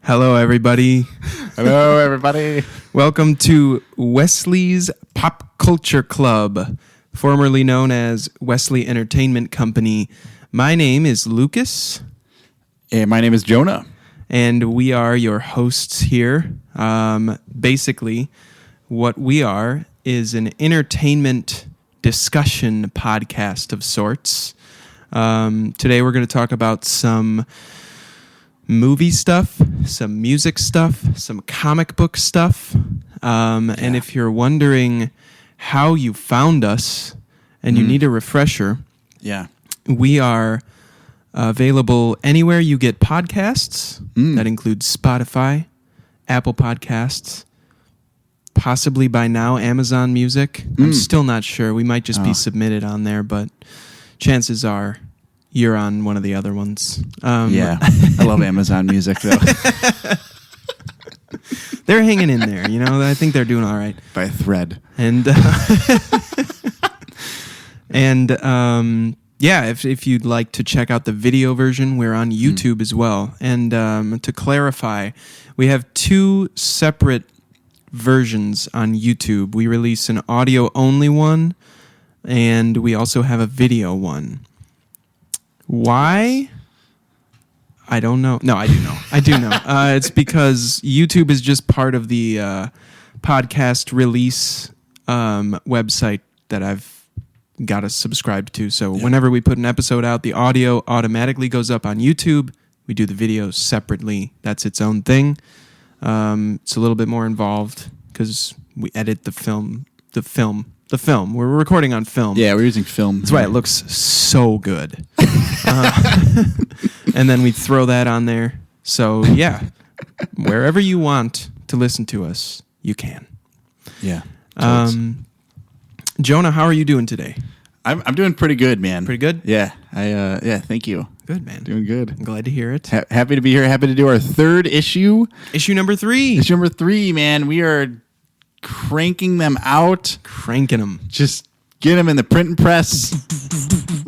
Hello, everybody. Hello, everybody. Welcome to Wesley's Pop Culture Club, formerly known as Wesley Entertainment Company. My name is Lucas. And my name is Jonah. And we are your hosts here. Basically, what we are is an entertainment discussion podcast of sorts. Today we're going to talk about some movie stuff, some music stuff, some comic book stuff. And if you're wondering how you found us and you need a refresher, we are available anywhere you get podcasts. That includes Spotify, Apple Podcasts, possibly by now Amazon Music. I'm still not sure. We might just be submitted on there, but chances are you're on one of the other ones. I love Amazon Music, though. They're hanging in there, you know. I think they're doing all right. By a thread. And if you'd like to check out the video version, we're on YouTube as well. And to clarify, we have two separate versions on YouTube. We release an audio-only one, and we also have a video one. Why? I don't know. No, I do know. It's because YouTube is just part of the podcast release website that I've got us subscribed to. So whenever we put an episode out, the audio automatically goes up on YouTube. We do the video separately. That's its own thing. It's a little bit more involved because we edit the film. We're recording on film. Yeah, we're using film. That's why it looks so good. And then we throw that on there. So, wherever you want to listen to us, you can. Yeah. Jonah, how are you doing today? I'm doing pretty good, man. Pretty good? Yeah. Thank you. Good, man. Doing good. I'm glad to hear it. Happy to be here. Happy to do our third issue. Issue number 3. Issue number 3, man. We are cranking them out. Cranking them. Just get them in the printing press.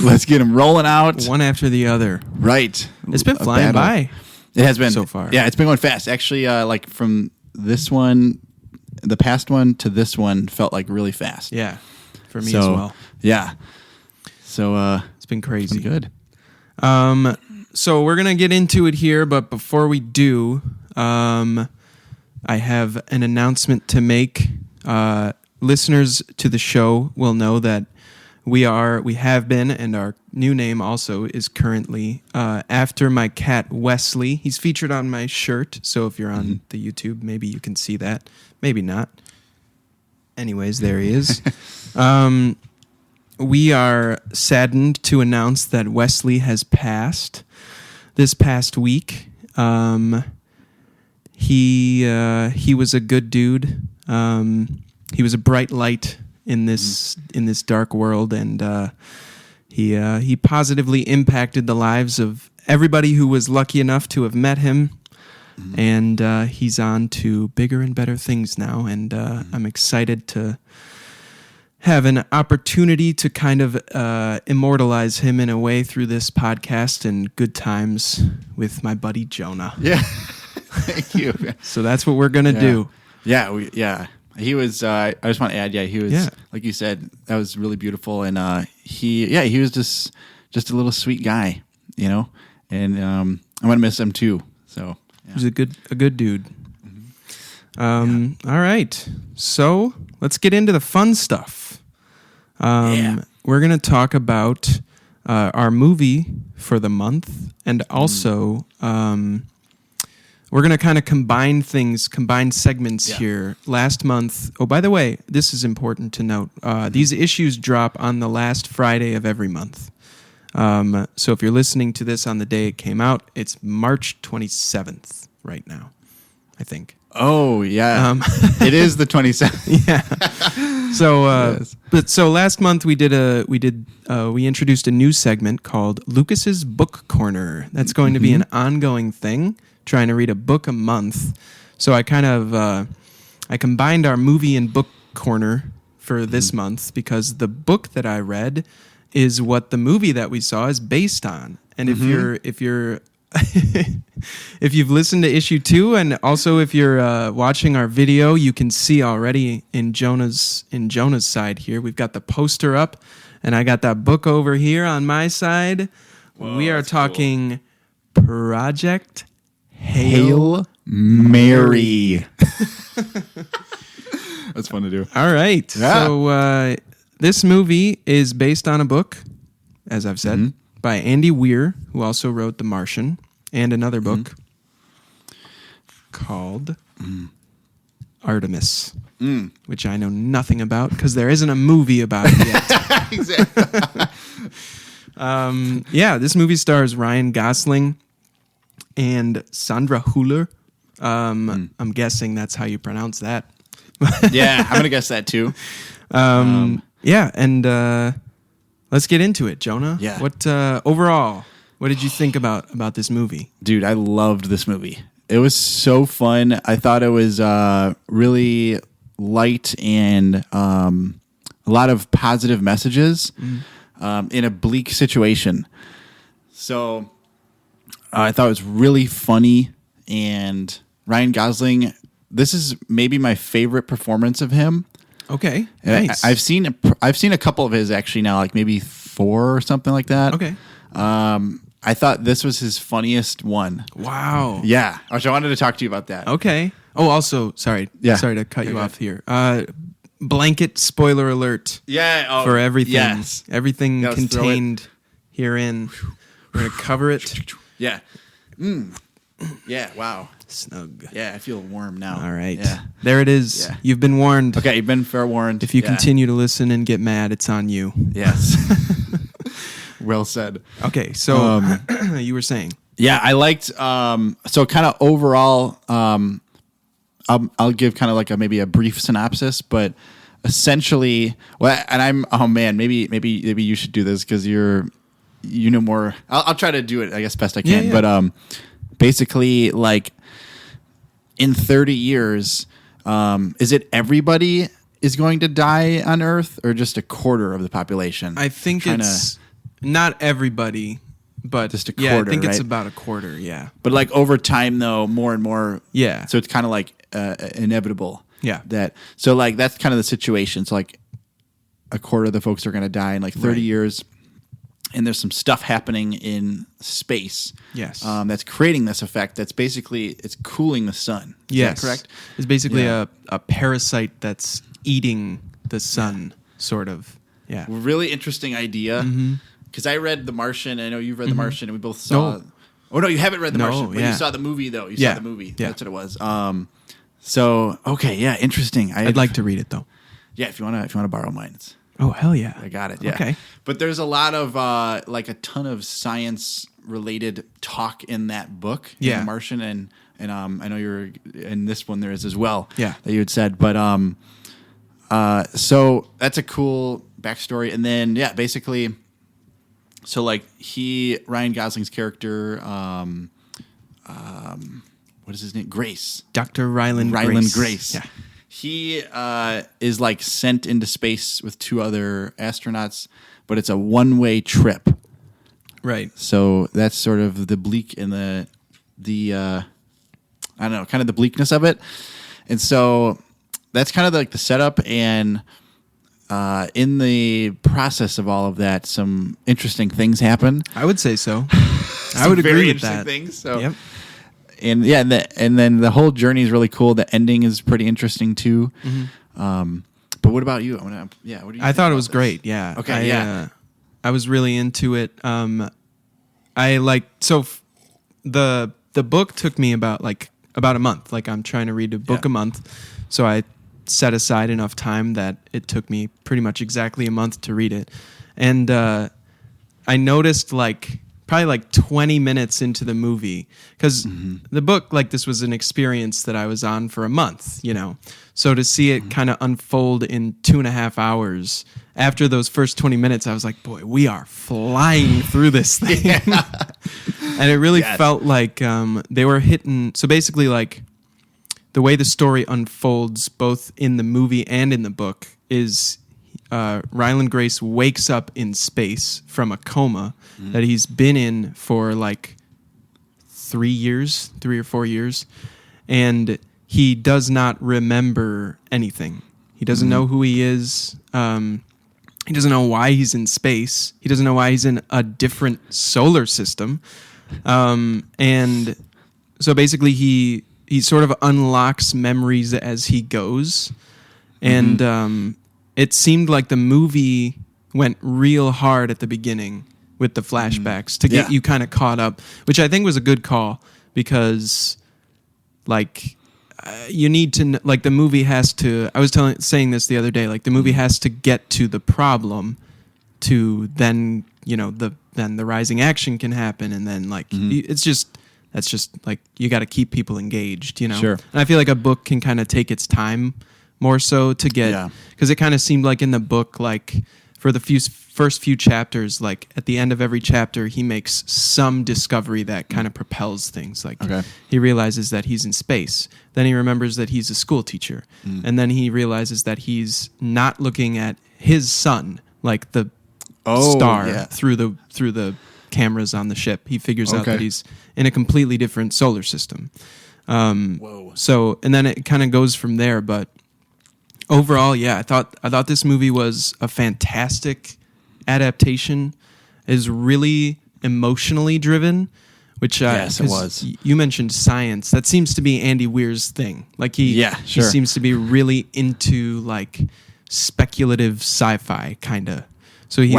Let's get them rolling out. One after the other. Right. It's been flying by. It has been. So far. Yeah, it's been going fast. Actually, like from this one, the past one to this one felt like really fast. Yeah, for me as well. Yeah. So it's been crazy. It's been good. So we're going to get into it here, but before we do, I have an announcement to make. Listeners to the show will know that we have been, and our new name also is currently after my cat Wesley. He's featured on my shirt, so if you're on the YouTube, maybe you can see that. Maybe not. Anyways, there he is. We are saddened to announce that Wesley has passed this past week. He was a good dude. He was a bright light in this dark world, and he positively impacted the lives of everybody who was lucky enough to have met him. And he's on to bigger and better things now, and I'm excited to have an opportunity to kind of immortalize him in a way through this podcast and good times with my buddy Jonah. Yeah. Thank you. So that's what we're going to do. Yeah. He was, I just want to add, he was, like you said, that was really beautiful. And he was just a little sweet guy, you know, and I'm going to miss him too. So he was a good dude. All right. So let's get into the fun stuff. We're going to talk about our movie for the month, and also we're going to kind of combine segments here. Last month, by the way, this is important to note. These issues drop on the last Friday of every month. So if you're listening to this on the day it came out, it's March 27th right now, I think. Oh, yeah. It is the 27th. Yeah. So, so last month we introduced a new segment called Lucas's Book Corner. That's going to be an ongoing thing, trying to read a book a month. So I kind of I combined our movie and book corner for this month because the book that I read is what the movie that we saw is based on. And if you're if you've listened to issue 2, and also if you're watching our video, you can see already in Jonah's side here, we've got the poster up, and I got that book over here on my side. Whoa, we are talking Project Hail Mary. That's fun to do. All right. Yeah. So this movie is based on a book, as I've said, by Andy Weir, who also wrote The Martian, and another book called Artemis, which I know nothing about because there isn't a movie about it yet. Exactly. This movie stars Ryan Gosling and Sandra Hüller. I'm guessing that's how you pronounce that. Yeah, I'm going to guess that too. And let's get into it, Jonah. Yeah. What overall, what did you think about this movie? Dude, I loved this movie. It was so fun. I thought it was really light and a lot of positive messages in a bleak situation. So I thought it was really funny, and Ryan Gosling, this is maybe my favorite performance of him. Okay, nice. I've seen a couple of his actually now, like maybe 4 or something like that. Okay. I thought this was his funniest one. Wow. Yeah, which I wanted to talk to you about that. Okay. Oh, also, sorry to cut you off here. Blanket spoiler alert. Yeah. For everything. Yes. Everything contained herein. We're gonna cover it. Yeah. Yeah. Wow. Snug. Yeah, I feel warm now. All right. Yeah. There it is. Yeah. You've been warned. Okay, you've been fair warned. If you continue to listen and get mad, it's on you. Yes. Well said. Okay, so you were saying. Yeah, I liked so kind of overall I'll give kind of like maybe a brief synopsis, but essentially maybe you should do this cuz you know more. I'll try to do it I guess best I can, but basically like in 30 years, is it everybody is going to die on Earth or just a quarter of the population? I think it's not everybody, but just a quarter, I think it's right? about a quarter, yeah. But like over time though, more and more. Yeah. So it's kind of like inevitable. Yeah. So like that's kind of the situation. So like a quarter of the folks are going to die in like 30 years. And there's some stuff happening in space. Yes. That's creating this effect. That's basically, it's cooling the sun. Is that correct? It's basically a parasite that's eating the sun, sort of. Yeah. Really interesting idea. Because I read The Martian. I know you've read The Martian, and we both saw. No. Oh no, you haven't read The Martian, but you saw the movie though. You saw the movie. Yeah. That's what it was. So okay, yeah, interesting. I'd like to read it though. Yeah, if you want to borrow mine. Oh hell yeah! I got it. Yeah. Okay. But there's a lot of like a ton of science related talk in that book. In The Martian, and I know you're in this one. There is as well. Yeah. That you had said, but so that's a cool backstory, and then basically. So like Ryan Gosling's character, what is his name? Grace. Dr. Ryland Grace. Yeah. He is like sent into space with 2 other astronauts, but it's a one-way trip. Right. So that's sort of the bleak and the I don't know, kind of the bleakness of it. And so that's kind of like the setup, and in the process of all of that, some interesting things happen. I would say so. I would agree with that. Things, so. Yep. And and then the whole journey is really cool. The ending is pretty interesting too. But what about you? What do you I thought it was great. Yeah. Okay. I was really into it. The book took me about a month. Like I'm trying to read a book a month, so I set aside enough time that it took me pretty much exactly a month to read it. And I noticed probably 20 minutes into the movie, because the book, this was an experience that I was on for a month, So to see it kind of unfold in 2.5 hours, after those first 20 minutes, I was like, boy, we are flying through this thing. Yeah. And it really felt like they were hitting. So basically, the way the story unfolds, both in the movie and in the book, is Ryland Grace wakes up in space from a coma that he's been in for 3 or 4 years, and he does not remember anything. He doesn't know who he is. He doesn't know why he's in space. He doesn't know why he's in a different solar system. And so basically he sort of unlocks memories as he goes. And it seemed like the movie went real hard at the beginning with the flashbacks to get you kind of caught up, which I think was a good call because, like, you need to like the movie has to. I was saying this the other day. Like the movie has to get to the problem, to then then the rising action can happen, and then like that's just like you got to keep people engaged. Sure. And I feel like a book can kind of take its time more so to get because it kind of seemed like in the book, like for the first few chapters, like at the end of every chapter, he makes some discovery that kind of propels things. Like he realizes that he's in space. Then he remembers that he's a school teacher. And then he realizes that he's not looking at his sun, like the star through the cameras on the ship. He figures out that he's in a completely different solar system. So, and then it kind of goes from there. But overall, I thought this movie was a fantastic adaptation. Is really emotionally driven, which yes, it was. You mentioned science. That seems to be Andy Weir's thing. Like he seems to be really into like speculative sci-fi kind of. So he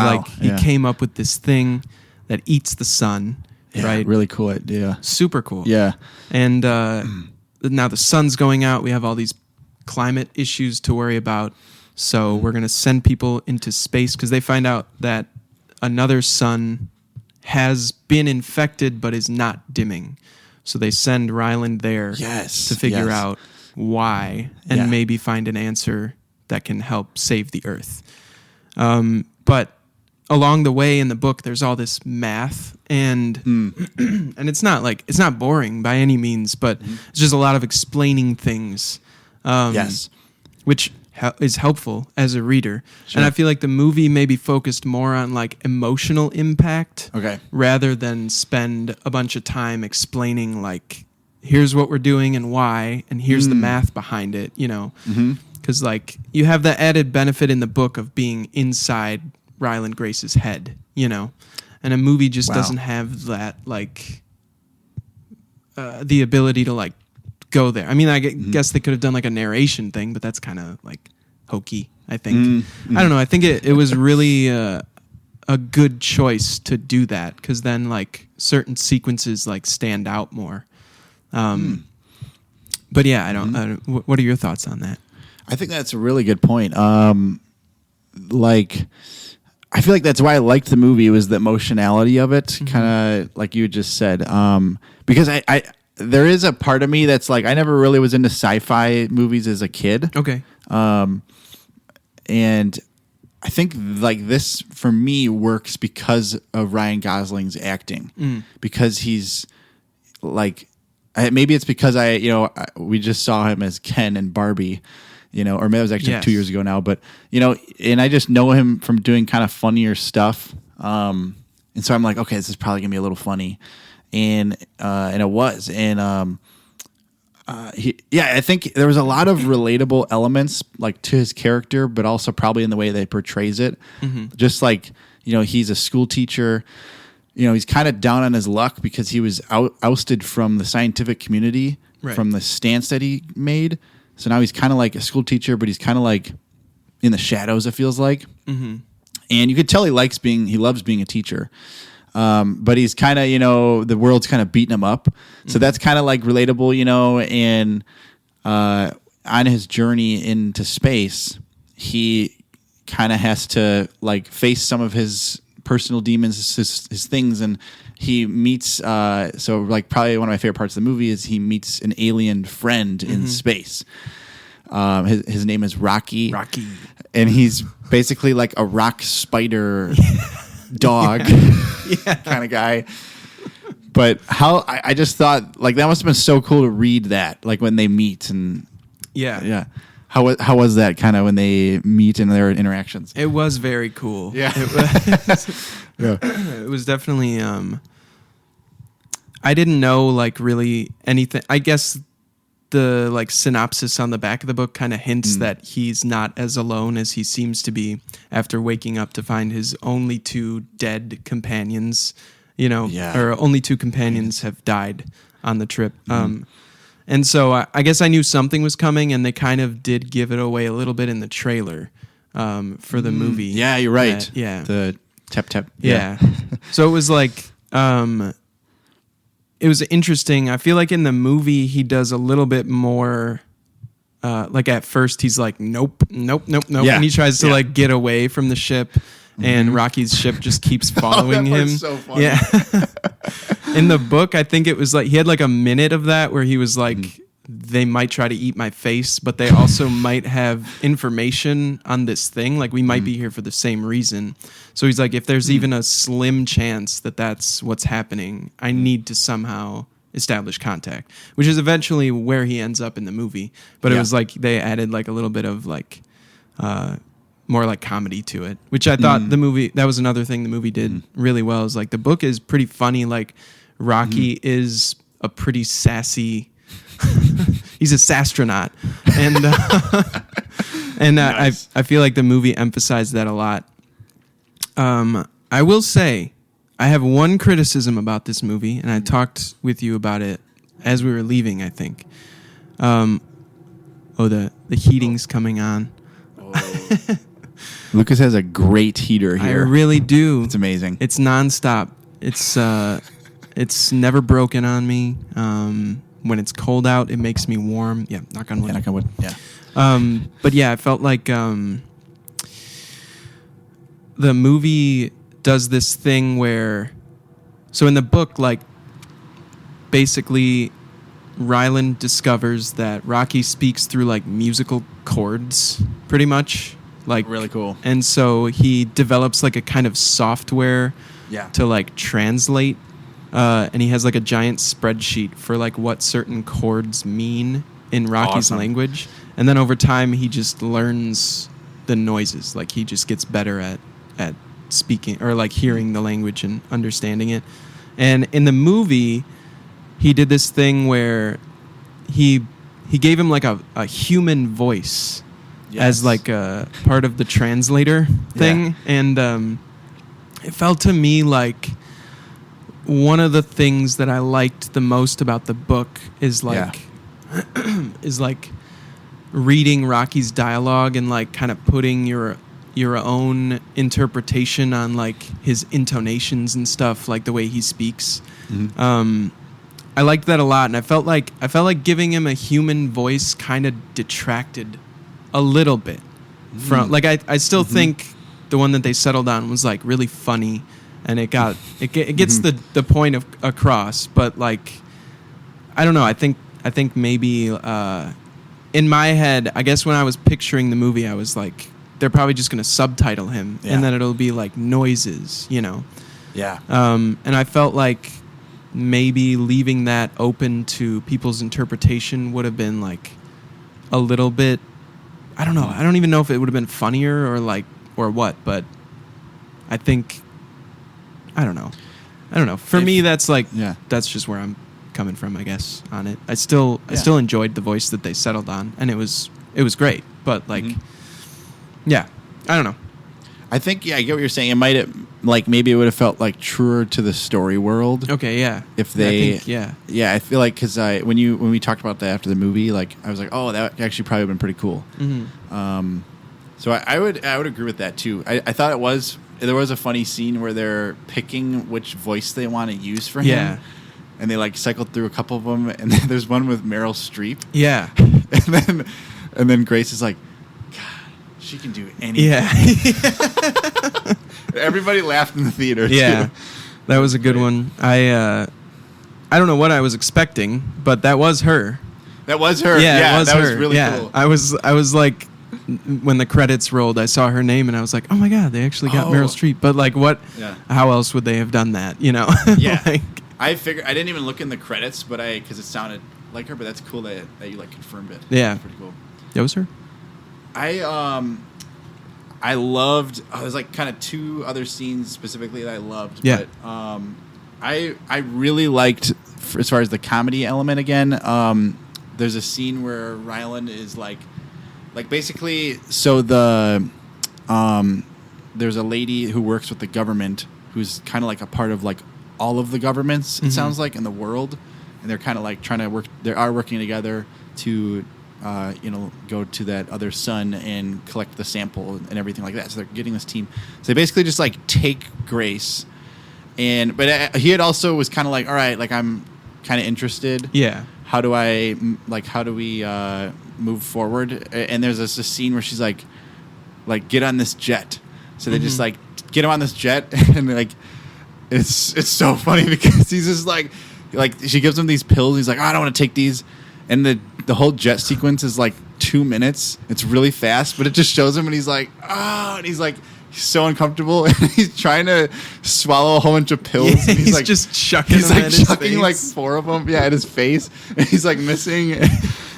came up with this thing that eats the sun. Right, really cool idea. Super cool. Yeah, and now the sun's going out. We have all these climate issues to worry about. So we're going to send people into space because they find out that another sun has been infected but is not dimming. So they send Ryland there to figure out why and maybe find an answer that can help save the Earth. But along the way in the book, there's all this math and and it's not boring by any means, but it's just a lot of explaining things. Which is helpful as a reader. Sure. And I feel like the movie maybe focused more on like emotional impact rather than spend a bunch of time explaining like, here's what we're doing and why, and here's the math behind it, because like you have the added benefit in the book of being inside Ryland Grace's head, and a movie just doesn't have that like the ability to like go there. I mean, I guess they could have done like a narration thing, but that's kind of like hokey, I think. I don't know. I think it was really a good choice to do that because then like certain sequences like stand out more. But yeah, I don't. What are your thoughts on that? I think that's a really good point. Like, I feel like that's why I liked the movie was the emotionality of it, kind of like you just said. Because I there is a part of me that's like I never really was into sci-fi movies as a kid. Okay. And I think like this for me works because of Ryan Gosling's acting, because he's like, maybe it's because we just saw him as Ken and Barbie, or maybe it was actually 2 years ago now, but and I just know him from doing kind of funnier stuff. And so I'm like, okay, this is probably gonna be a little funny. And it was, and I think there was a lot of relatable elements like to his character, but also probably in the way they portrays it. Just like he's a school teacher, he's kind of down on his luck because he was ousted from the scientific community from the stance that he made. So now he's kind of like a school teacher, but he's kind of like in the shadows. It feels like, and you could tell he loves being a teacher. But he's kind of, the world's kind of beating him up. So that's kind of like relatable, and on his journey into space, he kind of has to like face some of his personal demons, his things. And he meets, so like probably one of my favorite parts of the movie is he meets an alien friend in space. His name is Rocky. And he's basically like a rock spider dog kind of guy. But how I just thought like that must have been so cool to read that like when they meet and how was that kind of when they meet and their interactions? It was very cool. Yeah. It was definitely I didn't know like really anything. I guess the like synopsis on the back of the book kind of hints that he's not as alone as he seems to be after waking up to find his only 2 dead companions, or only 2 companions have died on the trip. And so I guess I knew something was coming, and they kind of did give it away a little bit in the trailer for the movie. Yeah, you're right. The tap. Yeah. So it was like, it was interesting. I feel like in the movie he does a little bit more. Like at first he's like, nope, yeah. And he tries to like get away from the ship, and Rocky's ship just keeps following him. So funny. Yeah. In the book, I think it was like he had like a minute of that where he was like, they might try to eat my face, but they also might have information on this thing. Like we might be here for the same reason. So he's like, if there's even a slim chance that that's what's happening, I need to somehow establish contact, which is eventually where he ends up in the movie. But it was like they added like a little bit of like more like comedy to it, which I thought the movie, that was another thing the movie did really well, is like the book is pretty funny. Like Rocky is a pretty sassy he's a sastronaut, and nice. I feel like the movie emphasized that a lot. I will say I have one criticism about this movie, and I talked with you about it as we were leaving, I think. The heating's coming on. Lucas has a great heater here. I really do. It's amazing. It's nonstop. It's never broken on me. When it's cold out, it makes me warm. Yeah, knock on wood. Yeah, knock on wood. Yeah. But yeah, I felt like the movie does this thing where, so in the book, like basically Ryland discovers that Rocky speaks through like musical chords, pretty much. Like really cool. And so he develops like a kind of software to like translate. And he has like a giant spreadsheet for like what certain chords mean in Rocky's language. And then over time, he just learns the noises. Like he just gets better at speaking or like hearing the language and understanding it. And in the movie, he did this thing where he gave him like a human voice as like a part of the translator thing. Yeah. And it felt to me like one of the things that I liked the most about the book is like is like reading Rocky's dialogue and like kind of putting your own interpretation on like his intonations and stuff, like the way he speaks. I liked that a lot, and I felt like giving him a human voice kind of detracted a little bit from like I still think the one that they settled on was like really funny. And it gets the point across, but like I don't know. I think maybe in my head, I guess when I was picturing the movie, I was like, they're probably just going to subtitle him, and then it'll be like noises, Yeah. And I felt like maybe leaving that open to people's interpretation would have been like a little bit. I don't know. I don't even know if it would have been funnier or what, but I think. I don't know. For me, that's like that's just where I'm coming from, I guess, on it. I still enjoyed the voice that they settled on, and it was great. But like, I don't know. I think I get what you're saying. It might have like maybe it would have felt like truer to the story world. Okay, yeah. If they, I feel like because when we talked about that after the movie, like I was like, oh, that actually probably would have been pretty cool. So I would agree with that too. I thought there was a funny scene where they're picking which voice they want to use for him. Yeah. And they like cycled through a couple of them, and then there's one with Meryl Streep. Yeah. and then Grace is like, God, she can do anything. Yeah. Everybody laughed in the theater too. Yeah. That was a good one. I don't know what I was expecting, but that was her. That was her. Yeah, that was really cool. I was like, when the credits rolled, I saw her name and I was like, oh my God, they actually got Meryl Streep. But like, what? Yeah. How else would they have done that? Yeah. Like, I figured I didn't even look in the credits, but because it sounded like her. But that's cool that you like confirmed it. Yeah, that's pretty cool. That was her. I loved. There's like kind of 2 other scenes specifically that I loved. Yeah. But I really liked as far as the comedy element again, there's a scene where Ryland is like basically, so there's a lady who works with the government who's kind of like a part of like all of the governments, it sounds like, in the world. And they're kind of like trying to working together to, go to that other sun and collect the sample and everything like that. So they're getting this team. So they basically just like take Grace. But he had also was kind of like, all right, like I'm kind of interested. Yeah. How do we move forward? And there's this scene where she's like get on this jet. So they just like get him on this jet, and like it's so funny because he's just like she gives him these pills. He's like, oh, I don't want to take these, and the whole jet sequence is like 2 minutes. It's really fast, but it just shows him, and he's like, and he's like. He's so uncomfortable, and he's trying to swallow a whole bunch of pills. Yeah, and he's like, just chucking. He's them like at his chucking face. like 4 of them, at his face, and he's like missing. And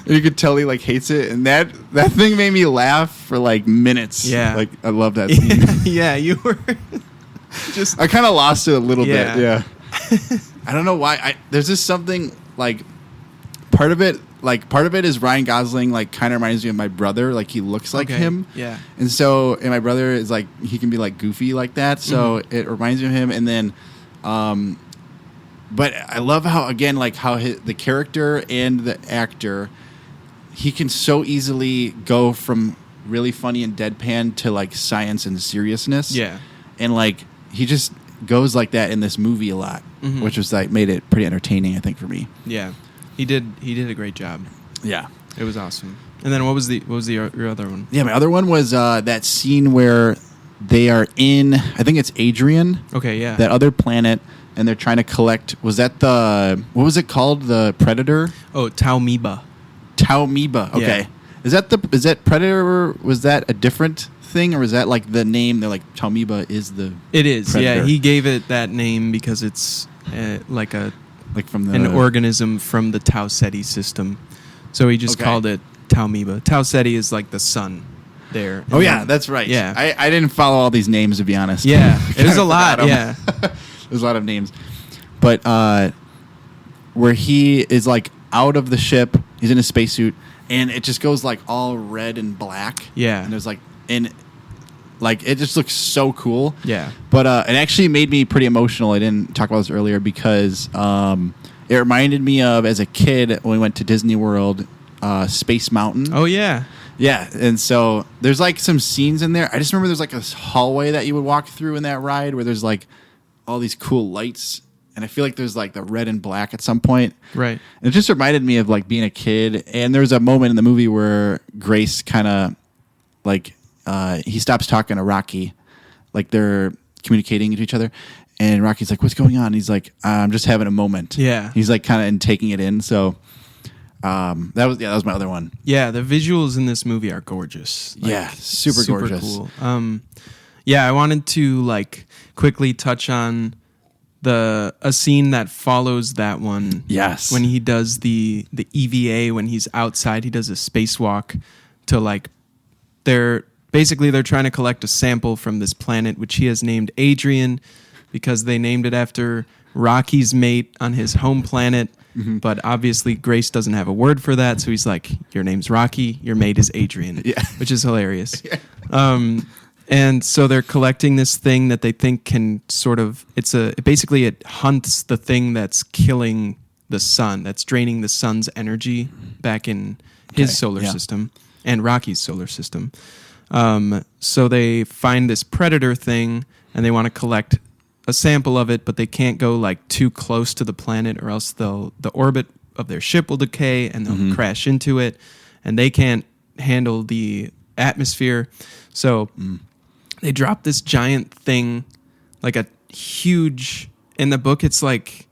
you could tell he like hates it, and that thing made me laugh for like minutes. Yeah, like I love that scene. Yeah, you were just. I kind of lost it a little bit. Yeah, I don't know why. There's just something like part of it is Ryan Gosling, like kind of reminds me of my brother. Like he looks like him. Yeah. And my brother is like, he can be like goofy like that. So it reminds me of him. And then, but I love how, again, like how the character and the actor, he can so easily go from really funny and deadpan to like science and seriousness. Yeah. And like, he just goes like that in this movie a lot, which was like, made it pretty entertaining, I think, for me. Yeah. He did a great job. Yeah. It was awesome. And then what was your other one? Yeah, my other one was that scene where they are in, I think it's Adrian. Okay, yeah. That other planet, and they're trying to collect, was that what was it called? The Predator? Oh, Taumiba. Okay. Yeah. Is that Predator, was that a different thing, or was that like the name? They're like, Taumiba is the It is, Predator. yeah. He gave it that name because it's like from an organism from the Tau Ceti system. So he just called it Taumiba. Tau Ceti is like the sun there. Oh, yeah, that's right. Yeah. I didn't follow all these names, to be honest. Yeah, it was a lot, yeah. There's a lot of names. But where he is like out of the ship, he's in a spacesuit, and it just goes like all red and black. Yeah. And there's like, it just looks so cool. Yeah. But it actually made me pretty emotional. I didn't talk about this earlier because it reminded me of, as a kid, when we went to Disney World, Space Mountain. Oh, yeah. Yeah, and so there's like some scenes in there. I just remember there's like a hallway that you would walk through in that ride where there's like all these cool lights, and I feel like there's like the red and black at some point. Right. And it just reminded me of like being a kid. And there's a moment in the movie where Grace kind of like he stops talking to Rocky, like they're communicating to each other, and Rocky's like, "What's going on?" And he's like, "I'm just having a moment." Yeah. He's like kind of taking it in. So that was my other one. Yeah, the visuals in this movie are gorgeous. Like, yeah, super gorgeous. Cool. I wanted to like quickly touch on a scene that follows that one. Yes. When he does the EVA, when he's outside, he does a spacewalk to like they're trying to collect a sample from this planet, which he has named Adrian because they named it after Rocky's mate on his home planet. Mm-hmm. But obviously Grace doesn't have a word for that, so he's like, your name's Rocky, your mate is Adrian, which is hilarious. Yeah. And so they're collecting this thing that they think can sort of, basically it hunts the thing that's killing the sun, that's draining the sun's energy back in his solar system and Rocky's solar system. So they find this predator thing and they want to collect a sample of it, but they can't go like too close to the planet or else the orbit of their ship will decay and they'll crash into it, and they can't handle the atmosphere. So they drop this giant thing, like a huge, in the book it's like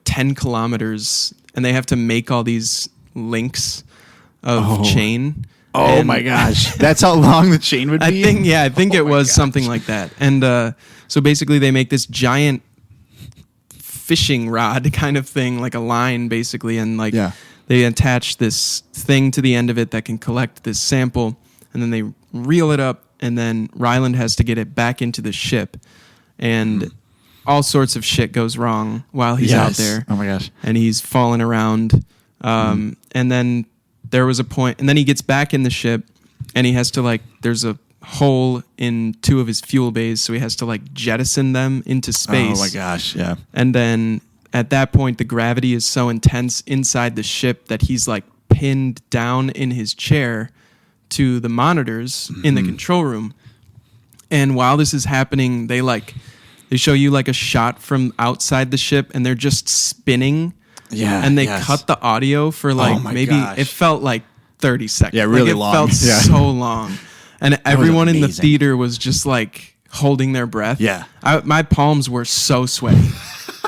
10 kilometers, and they have to make all these links of chain. Oh my gosh. That's how long the chain would be? I think it was something like that. And so basically they make this giant fishing rod kind of thing, like a line basically, and they attach this thing to the end of it that can collect this sample, and then they reel it up, and then Ryland has to get it back into the ship. And all sorts of shit goes wrong while he's out there. Oh my gosh. And he's falling around. And then there was a point, and then he gets back in the ship, and he has to like, there's a hole in 2 of his fuel bays, so he has to like jettison them into space. Oh my gosh, yeah. And then at that point, the gravity is so intense inside the ship that he's like pinned down in his chair to the monitors in the control room. And while this is happening, they show you like a shot from outside the ship, and they're just spinning. Yeah. And they cut the audio for like it felt like 30 seconds. Yeah, really like, long. It felt so long. And everyone in the theater was just like holding their breath. Yeah. My palms were so sweaty.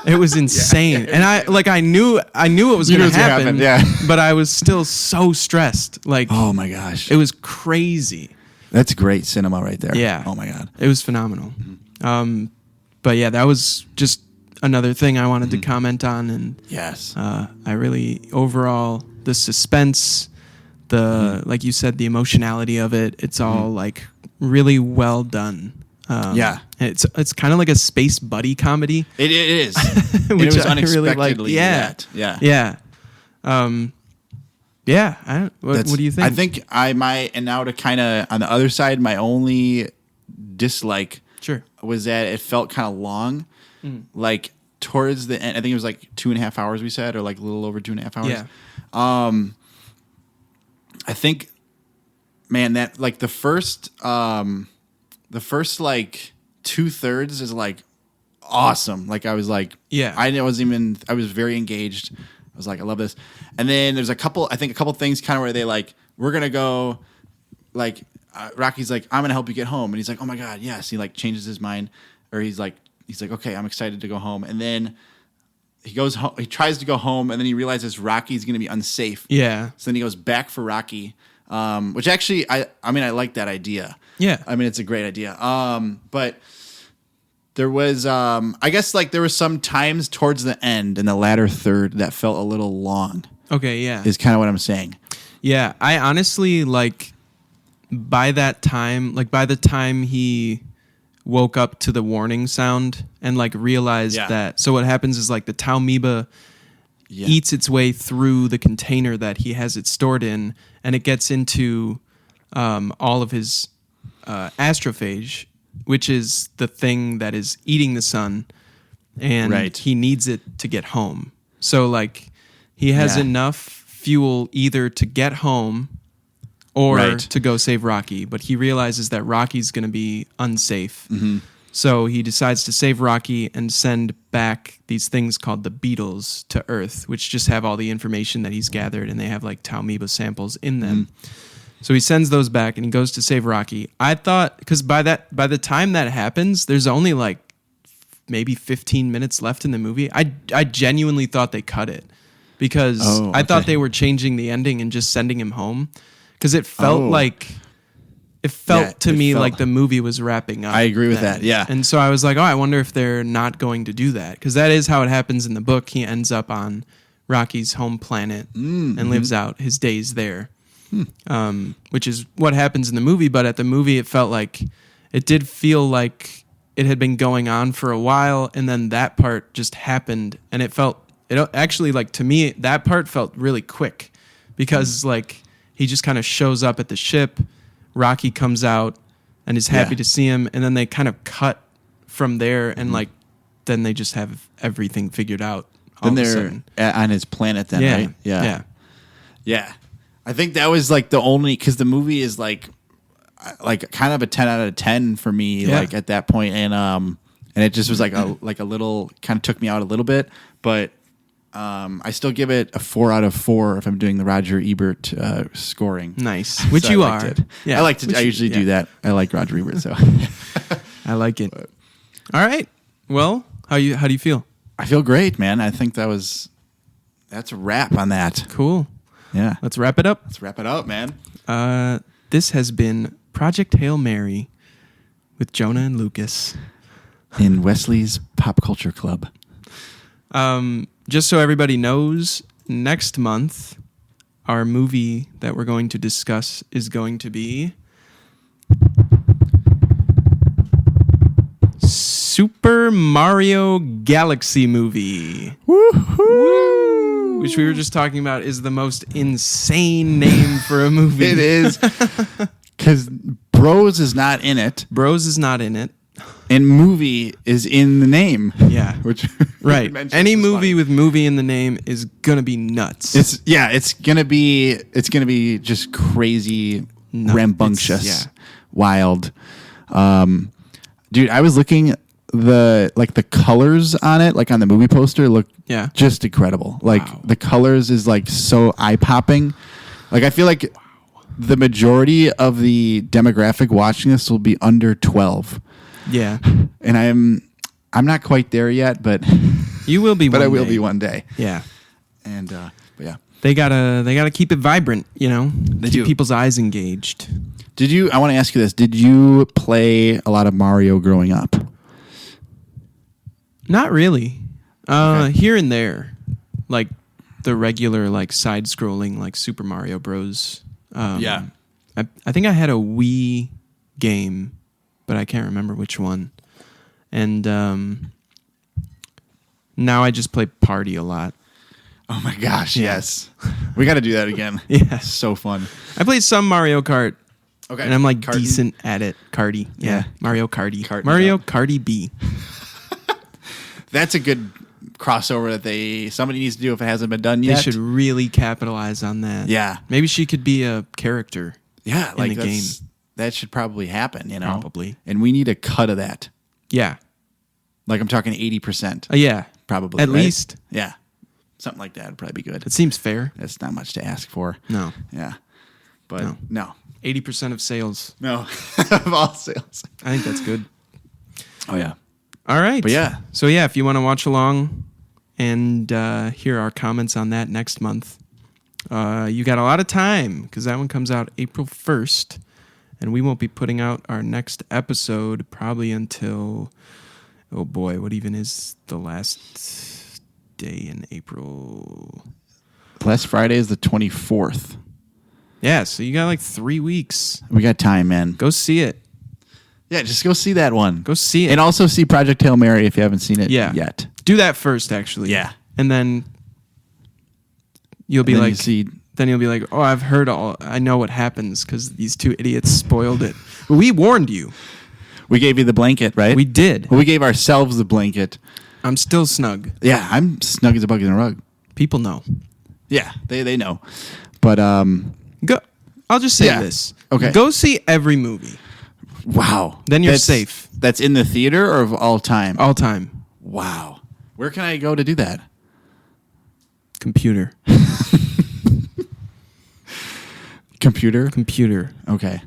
It was insane. And I knew it was going to happen. Yeah. But I was still so stressed. Like, oh my gosh. It was crazy. That's great cinema right there. Yeah. Oh my God. It was phenomenal. But yeah, that was just another thing I wanted to comment on. And yes, I really, overall, the suspense, like you said, the emotionality of it, it's all like really well done. It's kind of like a space buddy comedy. It is. Which it was I unexpectedly really like. that. Yeah. What do you think? I think and now to kind of on the other side, my only dislike was that it felt kind of long. Like towards the end, I think it was like 2.5 hours we said, or like a little over 2.5 hours. Yeah. I think, man, that like the first like 2/3 is like awesome. Like I was like, I was very engaged. I was like, I love this. And then there's a couple things kind of where they like, we're going to go like, Rocky's like, I'm going to help you get home. And he's like, oh my God, yes. He like changes his mind, or he's like, okay, I'm excited to go home. And then he goes home, he tries to go home, and then he realizes Rocky's going to be unsafe. Yeah. So then he goes back for Rocky, which actually, I like that idea. Yeah. I mean, it's a great idea. But there was, I guess like there were some times towards the end in the latter third that felt a little long. Okay. Yeah. Is kind of what I'm saying. Yeah. I honestly by the time he woke up to the warning sound and like realized that. So what happens is like the Taumiba eats its way through the container that he has it stored in, and it gets into all of his astrophage, which is the thing that is eating the sun, and he needs it to get home. So like he has enough fuel either to get home or to go save Rocky, but he realizes that Rocky's going to be unsafe. Mm-hmm. So he decides to save Rocky and send back these things called the beetles to Earth, which just have all the information that he's gathered, and they have like Taumiba samples in them. So he sends those back and he goes to save Rocky. I thought, because by the time that happens, there's only like maybe 15 minutes left in the movie. I genuinely thought they cut it, because I thought they were changing the ending and just sending him home. Because it felt like the movie was wrapping up. I agree with that. Yeah. And so I was like, I wonder if they're not going to do that, because that is how it happens in the book. He ends up on Rocky's home planet and lives out his days there, which is what happens in the movie. But at the movie, it did feel like it had been going on for a while, and then that part just happened, and it actually, like, to me, that part felt really quick, because like he just kind of shows up at the ship. Rocky comes out and is happy to see him, and then they kind of cut from there, and like then they just have everything figured out. Then they're on his planet then, right? Yeah. I think that was like the only, because the movie is like kind of a 10 out of 10 for me, like at that point, and it just was like a little, kind of took me out a little bit, but I still give it a 4 out of 4 if I'm doing the Roger Ebert scoring. Nice, which so you are. Yeah, I usually do that. I like Roger Ebert, so I like it. All right. Well, how do you feel? I feel great, man. I think that's a wrap on that. Cool. Yeah. Let's wrap it up. Let's wrap it up, man. This has been Project Hail Mary with Jonah and Lucas in Wesley's Pop Culture Club. Just so everybody knows, next month, our movie that we're going to discuss is going to be Super Super Mario Galaxy movie. Woohoo! Which we were just talking about is the most insane name for a movie. It is. Because Bros is not in it. Bros is not in it. And movie is in the name. Yeah. Which right. Any movie with movie in the name is going to be nuts. It's going to be just crazy, rambunctious, wild. Dude, I was looking the colors on it, like on the movie poster, look just incredible. Like the colors is like so eye popping. Like I feel like the majority of the demographic watching this will be under 12. Yeah. And I'm not quite there yet, but you will be. But I will be one day. Yeah. And but yeah, they gotta keep it vibrant. You know, they keep do. people's eyes engaged. I want to ask you this: did you play a lot of Mario growing up? Not really. Okay. Here and there, like the regular like side-scrolling like Super Mario Bros. I think I had a Wii game, but I can't remember which one. And now I just play Party a lot. Oh my gosh, yes. We got to do that again. Yeah. So fun. I played some Mario Kart. Okay. And I'm like Karting? decent at it. Karty. Yeah. Mario Karty. Karting Mario up. Karty B. That's a good crossover that somebody needs to do if it hasn't been done yet. They should really capitalize on that. Yeah. Maybe she could be a character. Yeah, in like the game. that should probably happen, you know? Probably. And we need a cut of that. Yeah. Like I'm talking 80%. Yeah. Probably. At right? least. Yeah. Something like that would probably be good. It seems fair. That's not much to ask for. No. Yeah. But no. 80% of sales. No. Of all sales. I think that's good. Oh, yeah. All right. But yeah. So, yeah, if you want to watch along and hear our comments on that next month, you got a lot of time because that one comes out April 1st. And we won't be putting out our next episode probably until, oh boy, what even is the last day in April? Last Friday is the 24th. Yeah, so you got like 3 weeks. We got time, man. Go see it. Yeah, just go see that one. Go see it. And also see Project Hail Mary if you haven't seen it yet. Do that first, actually. Yeah. And then you'll be then you'll be like, oh, I know what happens because these two idiots spoiled it. But we warned you. We gave you the blanket, right? We did. Well, we gave ourselves the blanket. I'm still snug. Yeah, I'm snug as a bug in a rug. People know. Yeah, they know. But go. I'll just say this. Okay. Go see every movie. Wow. Then you're safe. That's in the theater or of all time? All time. Wow. Where can I go to do that? Computer. Computer? Okay.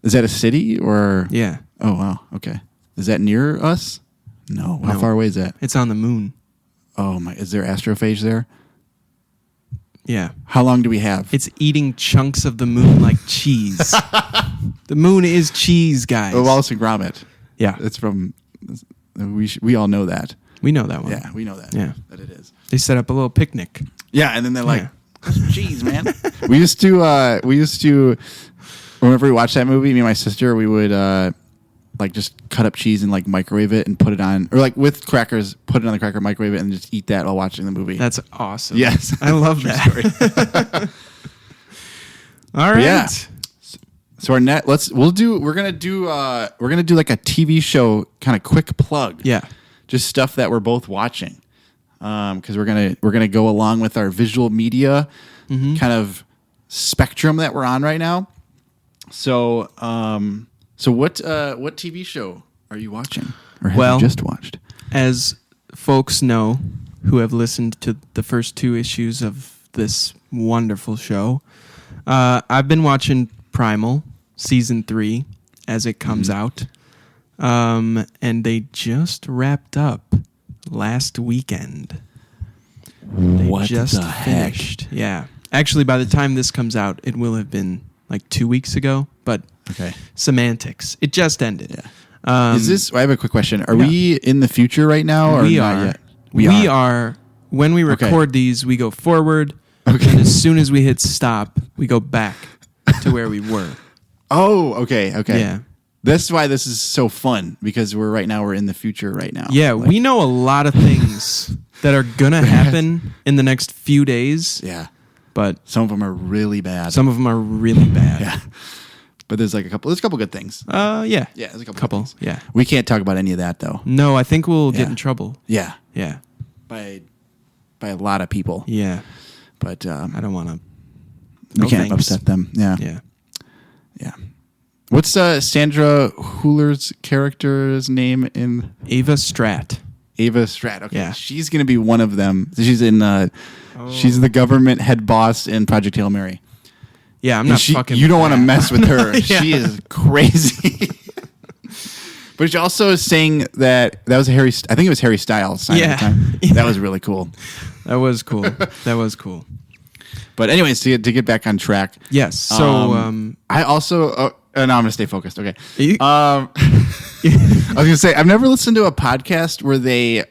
Is that a city or? Yeah. Oh, wow. Okay. Is that near us? No. How far away is that? It's on the moon. Oh, my. Is there astrophage there? Yeah. How long do we have? It's eating chunks of the moon like cheese. The moon is cheese, guys. Oh, Wallace and Gromit. Yeah. It's from, we all know that. We know that one. Yeah, we know that. Yeah. That it is. They set up a little picnic. Yeah, and then they're like, that's cheese, man. we used to, whenever we watched that movie, me and my sister, we would like just cut up cheese and like microwave it and put it on, or like with crackers, put it on the cracker, microwave it, and just eat that while watching the movie. That's awesome. Yes. I love that. All right. Yeah. So we're gonna do like a TV show kind of quick plug. Yeah. Just stuff that we're both watching. Because we're gonna go along with our visual media kind of spectrum that we're on right now. So what TV show are you watching or have you just watched? As folks know who have listened to the first 2 issues of this wonderful show, I've been watching Primal season 3 as it comes out, and they just wrapped up last weekend. What the heck? Finished. Yeah. Actually, by the time this comes out, it will have been like 2 weeks ago, but semantics. It just ended. Yeah. Is this, I have a quick question. Are we in the future right now or we not are. yet? We are. When we record these, we go forward. Okay. And as soon as we hit stop, we go back to where we were. Oh, okay. Yeah. That's why this is so fun, because we're in the future right now. Yeah, we know a lot of things that are going to happen in the next few days. Yeah. But some of them are really bad. Some of them are really bad. Yeah. But there's a couple good things. Yeah. Yeah, there's a couple good things. Yeah. We can't talk about any of that though. No, I think we'll get in trouble. Yeah. Yeah. By a lot of people. Yeah. But I don't want to. We can't upset them. Yeah. Yeah. Yeah. What's Sandra Hüller's character's name in Ava Stratt? Ava Stratt. Okay. Yeah. She's going to be one of them. She's in she's the government head boss in Project Hail Mary. Yeah, I'm not fucking. You don't want to mess with her. Yeah. She is crazy. But she also is saying that was I think it was Harry Styles sign at the time. Yeah. That was really cool. That was cool. That was cool. But anyways, to get back on track. Yes. So I also no, I'm gonna stay focused. Okay. You- I was gonna say I've never listened to a podcast where they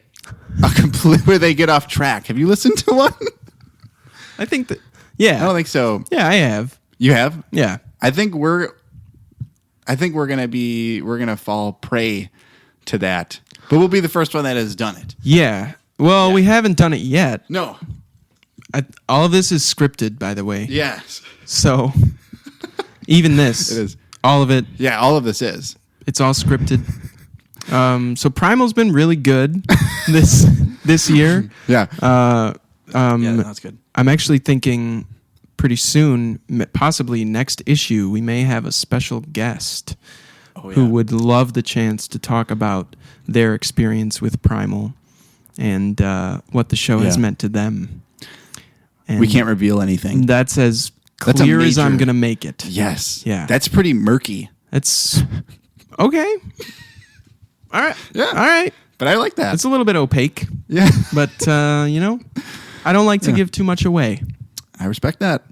get off track. Have you listened to one? I think that. Yeah. I don't think so. Yeah, I have. You have? Yeah. I think we're gonna fall prey to that, but we'll be the first one that has done it. Yeah. Well, we haven't done it yet. No. All of this is scripted, by the way. Yes. So even this, It is. all of it. Yeah, all of this is. It's all scripted. So Primal's been really good this year. Yeah. Yeah, that's good. I'm actually thinking pretty soon, possibly next issue, we may have a special guest who would love the chance to talk about their experience with Primal and what the show has meant to them. And We can't reveal anything. that's as clear as I'm going to make it. Yes. Yeah. That's pretty murky. That's okay. All right. Yeah. All right. But I like that. It's a little bit opaque. Yeah. But, I don't like to give too much away. I respect that.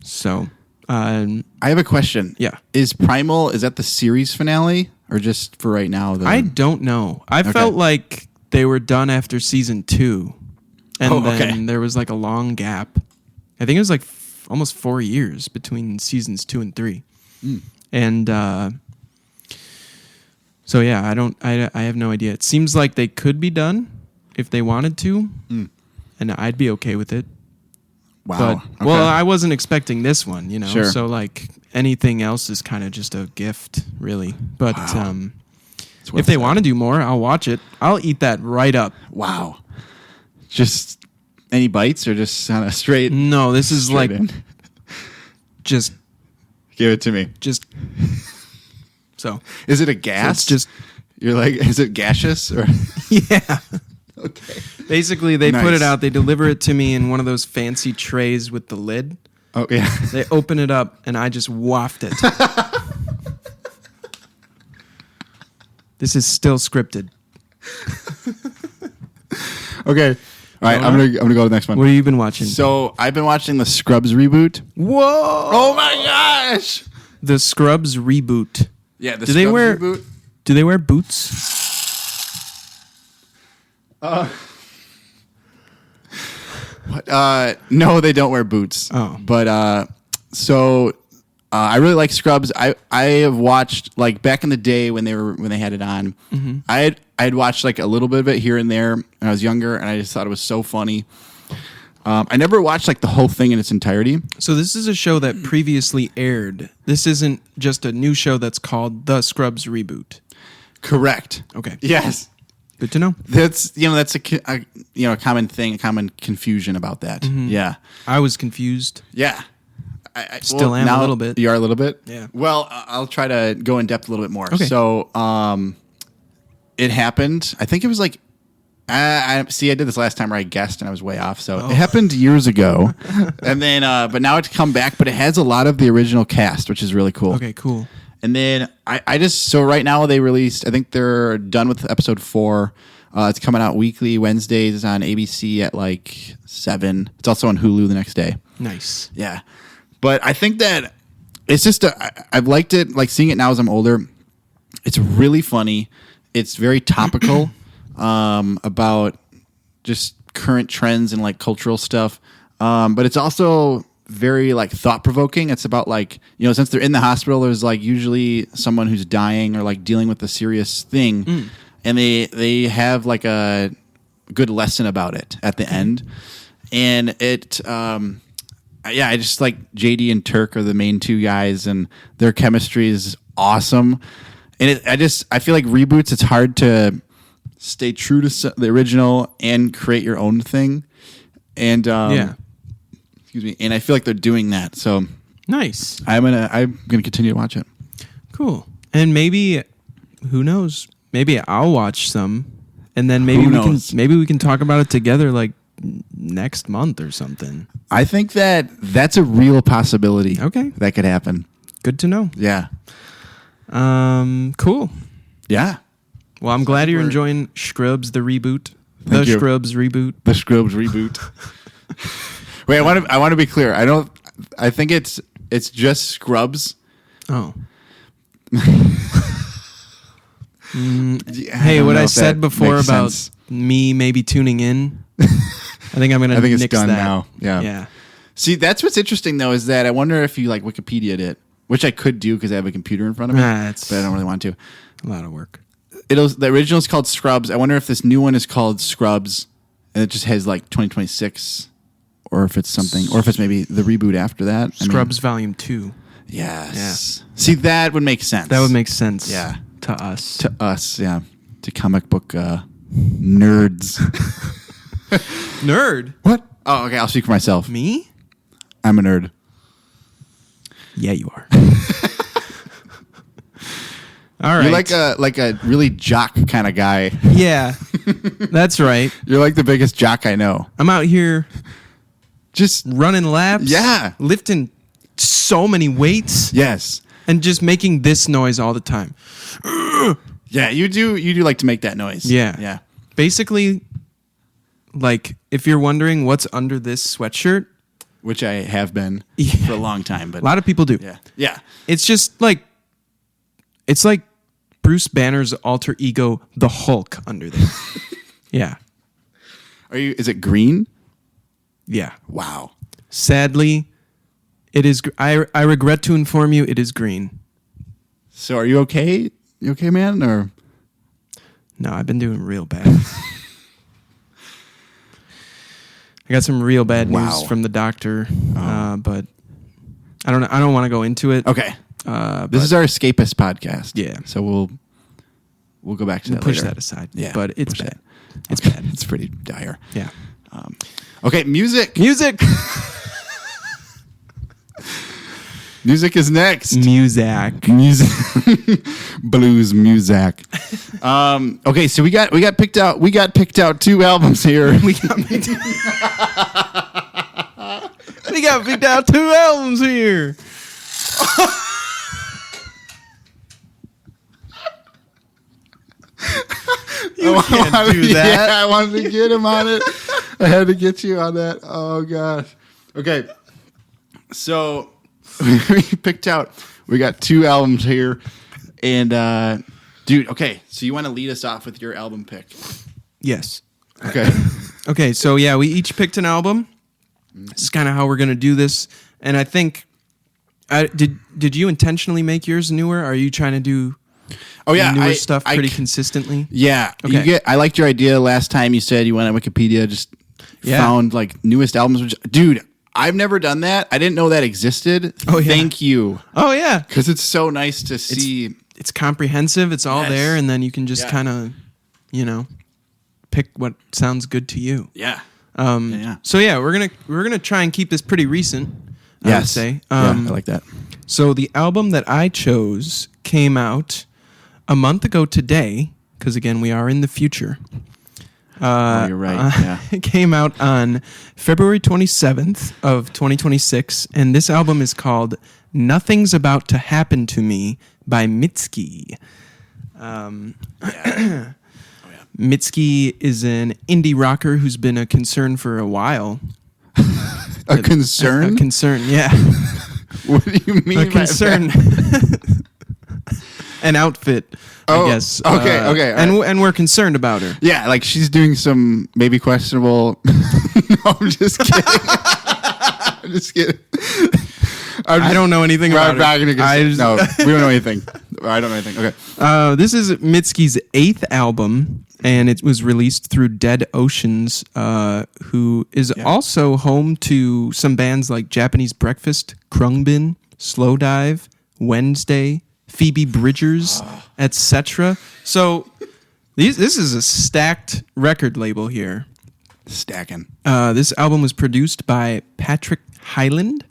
So, I have a question. Yeah. Is that the series finale or just for right now? I don't know. I felt like they were done after season 2. And then there was like a long gap. I think it was like almost 4 years between seasons 2 and 3. And so yeah, I have no idea. It seems like they could be done if they wanted to, and I'd be okay with it. Wow. But well, I wasn't expecting this one, Sure. So like anything else is kind of just a gift, really. But if they want to do more, I'll watch it. I'll eat that right up. Wow. Just any bites or just on a straight? No, this is like in? just Give it to me. just. So Is it a gas? it's just You're like, is it gaseous or? yeah. Okay. Basically, they put Nice. it out. They deliver it to me in one of those fancy trays with the lid. Oh yeah. They open it up, and I just waft it. This is still scripted. Okay. All right. I'm gonna go to the next one. What have you been watching? So I've been watching the Scrubs reboot. Whoa! Oh my gosh! The Scrubs reboot. Yeah. The Do they wear- reboot. Do they wear boots? No, they don't wear boots. Oh. But I really like Scrubs. I have watched like back in the day when they had it on. Mm-hmm. I had watched like a little bit of it here and there when I was younger, and I just thought it was so funny. I never watched like the whole thing in its entirety. So this is a show that previously aired. This isn't just a new show that's called The Scrubs Reboot. Correct. Okay. Yes. Good to know. That's a common thing, a common confusion about that. Mm-hmm. Yeah. I was confused. Yeah. I Still am a little bit. You are a little bit? Yeah. Well, I'll try to go in depth a little bit more. Okay. So, it happened. I think it was like, I did this last time where I guessed and I was way off. So it happened years ago. And then, but now it's come back, but it has a lot of the original cast, which is really cool. Okay, cool. And then so right now they released, I think they're done with episode 4. It's coming out weekly Wednesdays on ABC at like 7. It's also on Hulu the next day. Nice. Yeah. But I think that it's just, I've liked it, like seeing it now as I'm older. It's really funny. It's very topical about just current trends and like cultural stuff. But it's also very like thought provoking. It's about like, since they're in the hospital, there's like usually someone who's dying or like dealing with a serious thing, and they have like a good lesson about it at the end, and it. I just like JD and Turk are the main two guys, and their chemistry is awesome. And I feel like reboots, it's hard to stay true to the original and create your own thing. And excuse me. And I feel like they're doing that. So nice. I'm gonna continue to watch it. Cool. And maybe, who knows? Maybe I'll watch some, and then maybe we can talk about it together like next month or something. I think that's a real possibility. Okay, that could happen. Good to know. Yeah. Cool. Yeah. Well, I'm glad you're enjoying Scrubs the reboot. Thank you. Scrubs reboot. The Scrubs reboot. Wait, I want to be clear. I think it's just Scrubs. Oh. Hey, what I said before about me maybe tuning in, I think I'm going to nix it's done that. now. Yeah. Yeah. See, that's what's interesting, though, is that I wonder if you, like, Wikipedia'd it, which I could do because I have a computer in front of me, but I don't really want to. A lot of work. The original is called Scrubs. I wonder if this new one is called Scrubs, and it just has, like, 2026, or if it's something, or if it's maybe the reboot after that. Scrubs Volume 2. Yes. Yeah. See, that would make sense. That would make sense. Yeah. To us. To us, yeah. To comic book nerds. Nerd? What? Oh, okay. I'll speak for myself. Me? I'm a nerd. Yeah, you are. All right. You're like a really jock kind of guy. Yeah, that's right. You're like the biggest jock I know. I'm out here just running laps. Yeah. Lifting so many weights. Yes. And just making this noise all the time. Yeah, you do like to make that noise. Yeah. Yeah. Basically, like, if you're wondering what's under this sweatshirt, which I have been for a long time, but a lot of people do. Yeah. Yeah. It's just like, it's like Bruce Banner's alter ego, the Hulk, under there. Yeah. Is it green? Yeah. Wow. Sadly, it is. I regret to inform you, it is green. So are you okay? You okay, man? Or no, I've been doing real bad. I got some real bad news from the doctor, but I don't want to go into it. Okay. This is our escapist podcast. Yeah. So we'll go back to that push later. that aside. Yeah. But it's bad. It's okay. bad. It's pretty dire. Yeah. Okay. Music. Music is next. Music. Blues music. Okay, so we got picked out. We got picked out 2 albums here. We got picked out 2 albums here. You can't do that. Yeah, I wanted to get him on it. I had to get you on that. Oh gosh. Okay. So we picked out. We got 2 albums here, and dude. Okay, so you want to lead us off with your album pick? Yes. Okay. Okay. So yeah, we each picked an album. This is kind of how we're gonna do this, and I think. Did you intentionally make yours newer? Are you trying to do newer stuff pretty consistently? Yeah. Okay. I liked your idea last time. You said you went on Wikipedia, just found like newest albums. Dude, I've never done that. I didn't know that existed. Oh, yeah. Thank you. Oh, yeah. Because it's so nice to see. It's comprehensive. It's all there. And then you can just kind of, pick what sounds good to you. Yeah. So, yeah, we're gonna try and keep this pretty recent. I would say. I like that. So the album that I chose came out a month ago today, because again, we are in the future. You're right. It came out on February 27th of 2026, and this album is called "Nothing's About to Happen to Me" by Mitski. Mitski is an indie rocker who's been a concern for a while. A concern? A concern, yeah. What do you mean? A concern. An outfit, I guess. Okay. And we're concerned about her. Yeah, like she's doing some maybe questionable. No, I'm just kidding. I'm just kidding. I don't know anything about it. No, we don't know anything. I don't know anything. Okay. This is Mitski's 8th album, and it was released through Dead Oceans, who is also home to some bands like Japanese Breakfast, Krungbin, Slowdive, Wednesday, Phoebe Bridgers, etc. So this is a stacked record label here. Stacking. This album was produced by Patrick Hyland,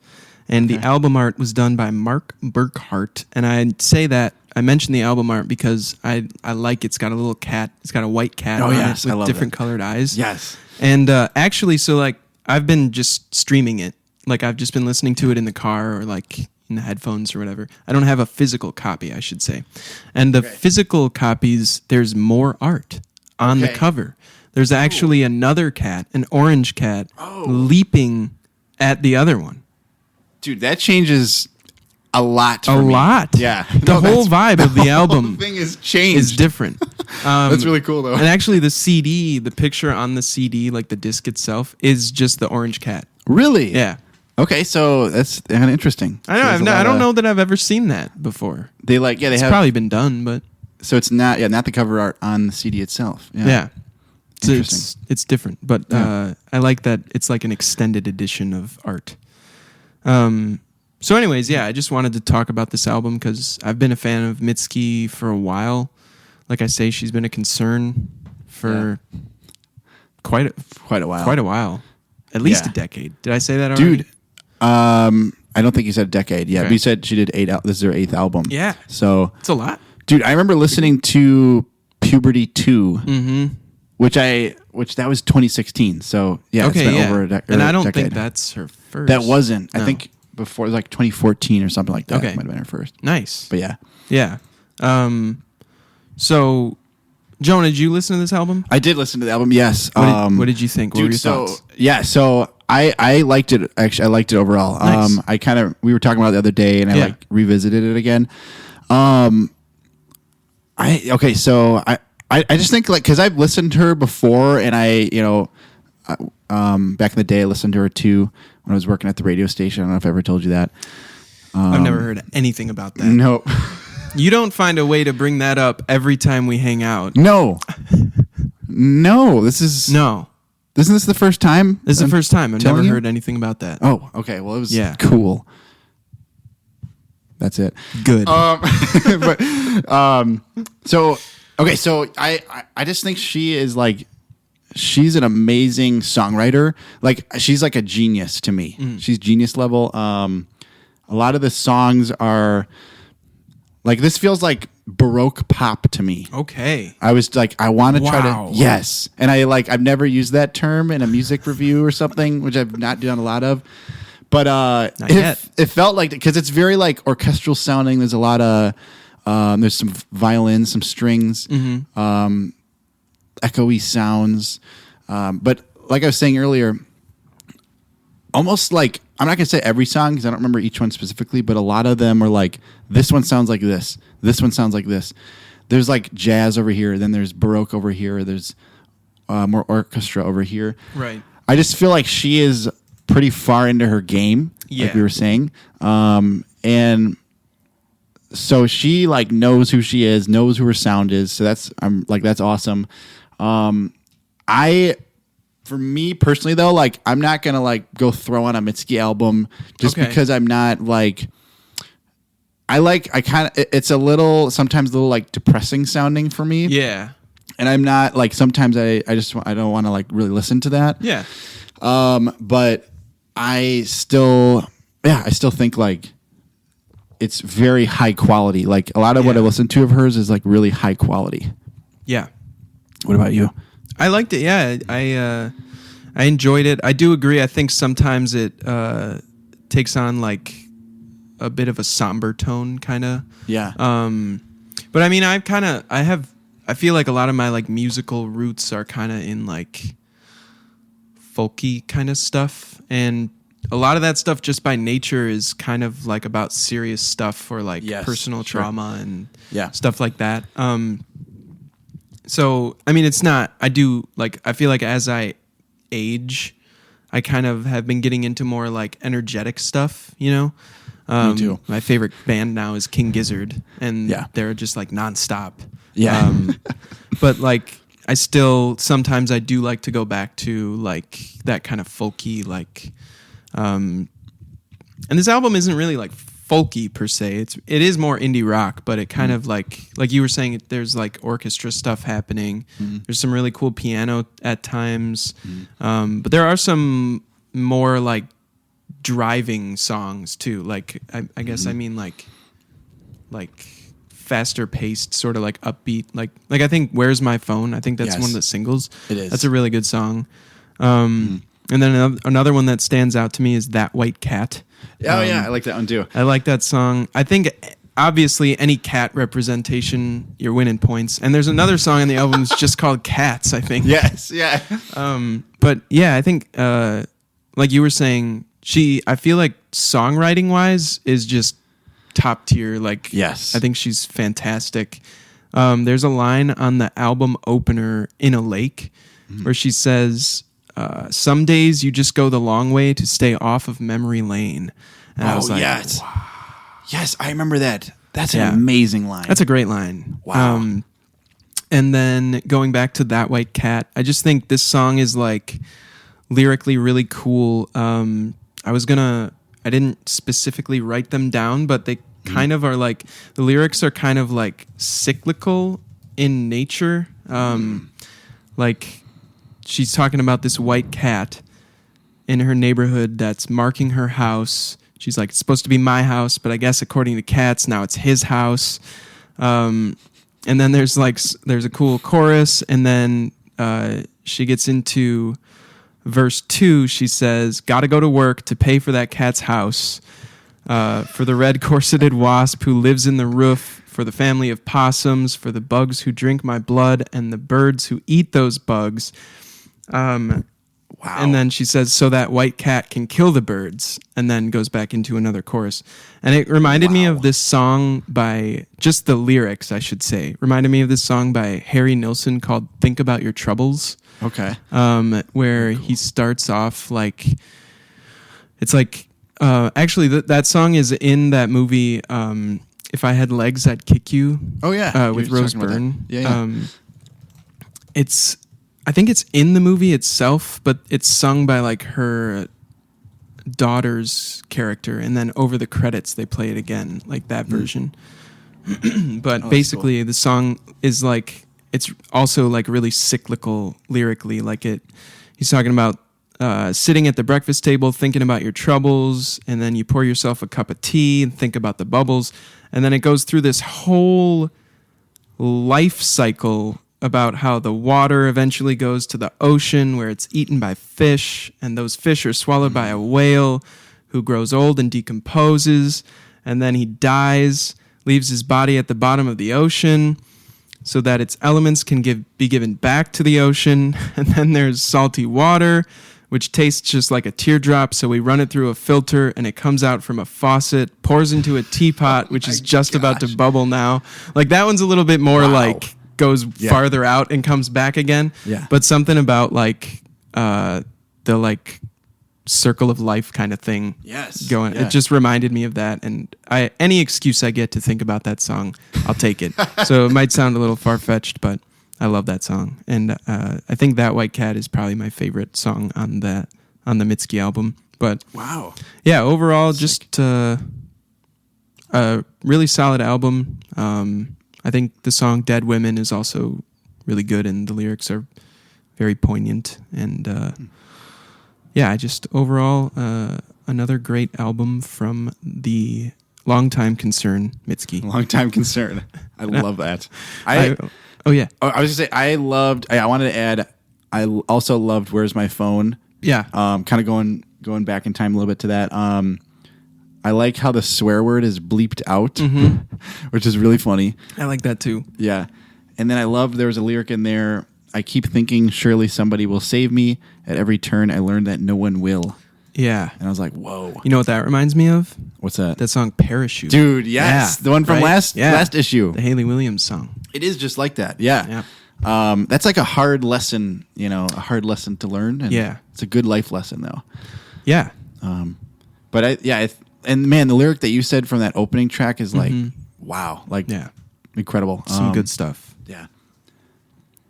and the album art was done by Mark Burkhart. And I mentioned the album art because I like it's got a little cat. It's got a white cat on it with different colored eyes. Yes. And actually, so like I've been just streaming it. Like I've just been listening to it in the car or like in the headphones or whatever. I don't have a physical copy, I should say. And the physical copies, there's more art on the cover. There's actually another cat, an orange cat, leaping at the other one. Dude, that changes a lot. A lot. Yeah. The whole vibe of the album whole thing is changed. is different. That's really cool, though. And actually, the CD, the picture on the CD, like the disc itself, is just the orange cat. Really? Yeah. Okay, so that's kind of interesting. I know. I don't know that I've ever seen that before. It's probably been done, but so it's not the cover art on the CD itself. Yeah. So it's different, but I like that it's like an extended edition of art. So anyways, I just wanted to talk about this album because I've been a fan of Mitski for a while. Like I say, she's been a concern for quite a while. At least a decade. Did I say that already? Dude, I don't think you said a decade. Yeah, but you said she did 8. This is her 8th album. Yeah. So it's a lot. Dude, I remember listening to Puberty 2, which that was 2016. So it's been over a decade. And I don't think that's her first. That wasn't. No. I think before, like 2014 or something like that. Okay. Might have been her first. Nice. But yeah. Yeah. So, Jonah, did you listen to this album? I did listen to the album, yes. What did you think? What were your thoughts? Yeah, so I liked it. Actually, I liked it overall. Nice. We were talking about it the other day, and I revisited it again. I just think because I've listened to her before, and back in the day I listened to her too when I was working at the radio station. I don't know if I ever told you that. I've never heard anything about that. No. You don't find a way to bring that up every time we hang out. No. Isn't this the first time? This is the first time. I've never heard anything about that. Oh, okay. Well, it was cool. That's it. Good. So I just think she is like, she's an amazing songwriter. Like she's like a genius to me. She's genius level. A lot of the songs are like, this feels like Baroque pop to me. Okay. I was like, I want to try to, yes. And I've never used that term in a music review or something, which I've not done a lot of. But it felt like, because it's very like orchestral sounding. There's a lot of, there's some violins, some strings, echoey sounds. But like I was saying earlier, almost like, I'm not going to say every song because I don't remember each one specifically, but a lot of them are like, this one sounds like this. This one sounds like this. There's like jazz over here. Then there's Baroque over here. There's more orchestra over here. Right. I just feel like she is pretty far into her game, like we were saying. And so she like knows who she is, knows who her sound is. So that's awesome. For me personally though, like I'm not gonna like go throw on a Mitski album just because I'm not like, it's sometimes a little like depressing sounding for me. Yeah. And I'm not like, sometimes I don't want to like really listen to that. Yeah. But I still think like it's very high quality. Like a lot of what I listen to of hers is like really high quality. Yeah. What about you? I liked it. Yeah. I enjoyed it. I do agree. I think sometimes it takes on like a bit of a somber tone kind of. Yeah. But I mean, I feel like a lot of my like musical roots are kind of in like folky kind of stuff, and a lot of that stuff just by nature is kind of like about serious stuff or like personal trauma and stuff like that. So I mean, it's not. I feel like as I age, I kind of have been getting into more like energetic stuff, you know? Me too. My favorite band now is King Gizzard, and they're just like nonstop. Yeah. But like, I still, sometimes I do like to go back to like that kind of folky, like, and this album isn't really like folky per se. It is more indie rock, but it kind of like you were saying, there's like orchestra stuff happening. There's some really cool piano at times. But there are some more like driving songs too. Like I guess I mean like faster paced, sort of like upbeat. Like I think "Where's My Phone?" I think that's one of the singles. It is. That's a really good song. And then another one that stands out to me is "That White Cat." Oh yeah, I like that one too. I like that song. I think obviously any cat representation, you're winning points. And there's another song on the album that's just called "Cats," I think. Yes, yeah. But yeah, I think like you were saying, I feel like songwriting wise is just top tier. Like, yes, I think she's fantastic. There's a line on the album opener, "In a Lake," where she says, "Some days you just go the long way to stay off of memory lane." And I was like, yes. Wow. Yes, I remember that. That's an amazing line. That's a great line. Wow. And then going back to "That White Cat," I just think this song is like lyrically really cool. I didn't specifically write them down, but they kind of are like, the lyrics are kind of like cyclical in nature. Like she's talking about this white cat in her neighborhood that's marking her house. She's like, it's supposed to be my house, but I guess according to Cats, now it's his house. And then there's a cool chorus, and then she gets into verse 2. She says, "Gotta go to work to pay for that cat's house, for the red corseted wasp who lives in the roof, for the family of possums, for the bugs who drink my blood, and the birds who eat those bugs." Wow. And then she says, "So that white cat can kill the birds," and then goes back into another chorus. And it reminded me of this song by, just the lyrics, I should say, reminded me of this song by Harry Nilsson called "Think About Your Troubles." Okay. Where he starts off like, it's like, actually that song is in that movie, "If I Had Legs, I'd Kick You." Oh yeah. With Rose Byrne. Yeah. I think it's in the movie itself, but it's sung by like her daughter's character, and then over the credits they play it again, like that version. But basically, cool. The song is like, it's also like really cyclical lyrically. Like he's talking about sitting at the breakfast table, thinking about your troubles, and then you pour yourself a cup of tea and think about the bubbles, and then it goes through this whole life cycle about how the water eventually goes to the ocean where it's eaten by fish, and those fish are swallowed by a whale who grows old and decomposes, and then he dies, leaves his body at the bottom of the ocean so that its elements can be given back to the ocean. And then there's salty water, which tastes just like a teardrop, so we run it through a filter and it comes out from a faucet, pours into a teapot, which is just about to bubble now. Like that one's a little bit more like goes farther out and comes back again. Yeah. But something about like the like circle of life kind of thing. Yes. Going. Yeah. It just reminded me of that. And any excuse I get to think about that song, I'll take it. So it might sound a little far-fetched, but I love that song. And I think "That White Cat" is probably my favorite song on the Mitski album. But wow. Yeah, overall, just a really solid album. I think the song "Dead Women" is also really good, and the lyrics are very poignant. And I just overall another great album from the Longtime Concern, Mitski. Longtime Concern. I love that. I was gonna say I wanted to add. I also loved "Where's My Phone." Yeah. Kind of going back in time a little bit to that. I like how the swear word is bleeped out, which is really funny. I like that too. Yeah. And then I loved there was a lyric in there. "I keep thinking surely somebody will save me. At every turn I learn that no one will." Yeah. And I was like, whoa. You know what that reminds me of? What's that? That song "Parachute." Dude, yes. Yeah, the one from last issue. The Haley Williams song. It is just like that. Yeah. That's like a hard lesson, a hard lesson to learn. And it's a good life lesson though. Yeah. And man, the lyric that you said from that opening track is like, wow, like incredible. Some good stuff. Yeah.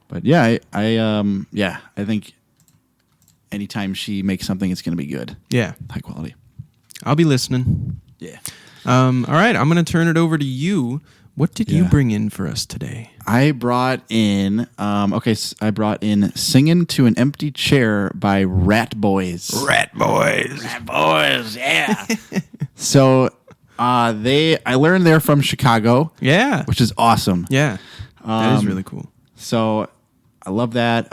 But yeah, I think anytime she makes something, it's going to be good. Yeah. High quality. I'll be listening. Yeah. All right. I'm going to turn it over to you. What did you bring in for us today? I brought in, Singing to an Empty Chair by Rat Boys. Rat Boys. Rat Boys, yeah. So I learned they're from Chicago. Yeah. Which is awesome. Yeah. That is really cool. So I love that.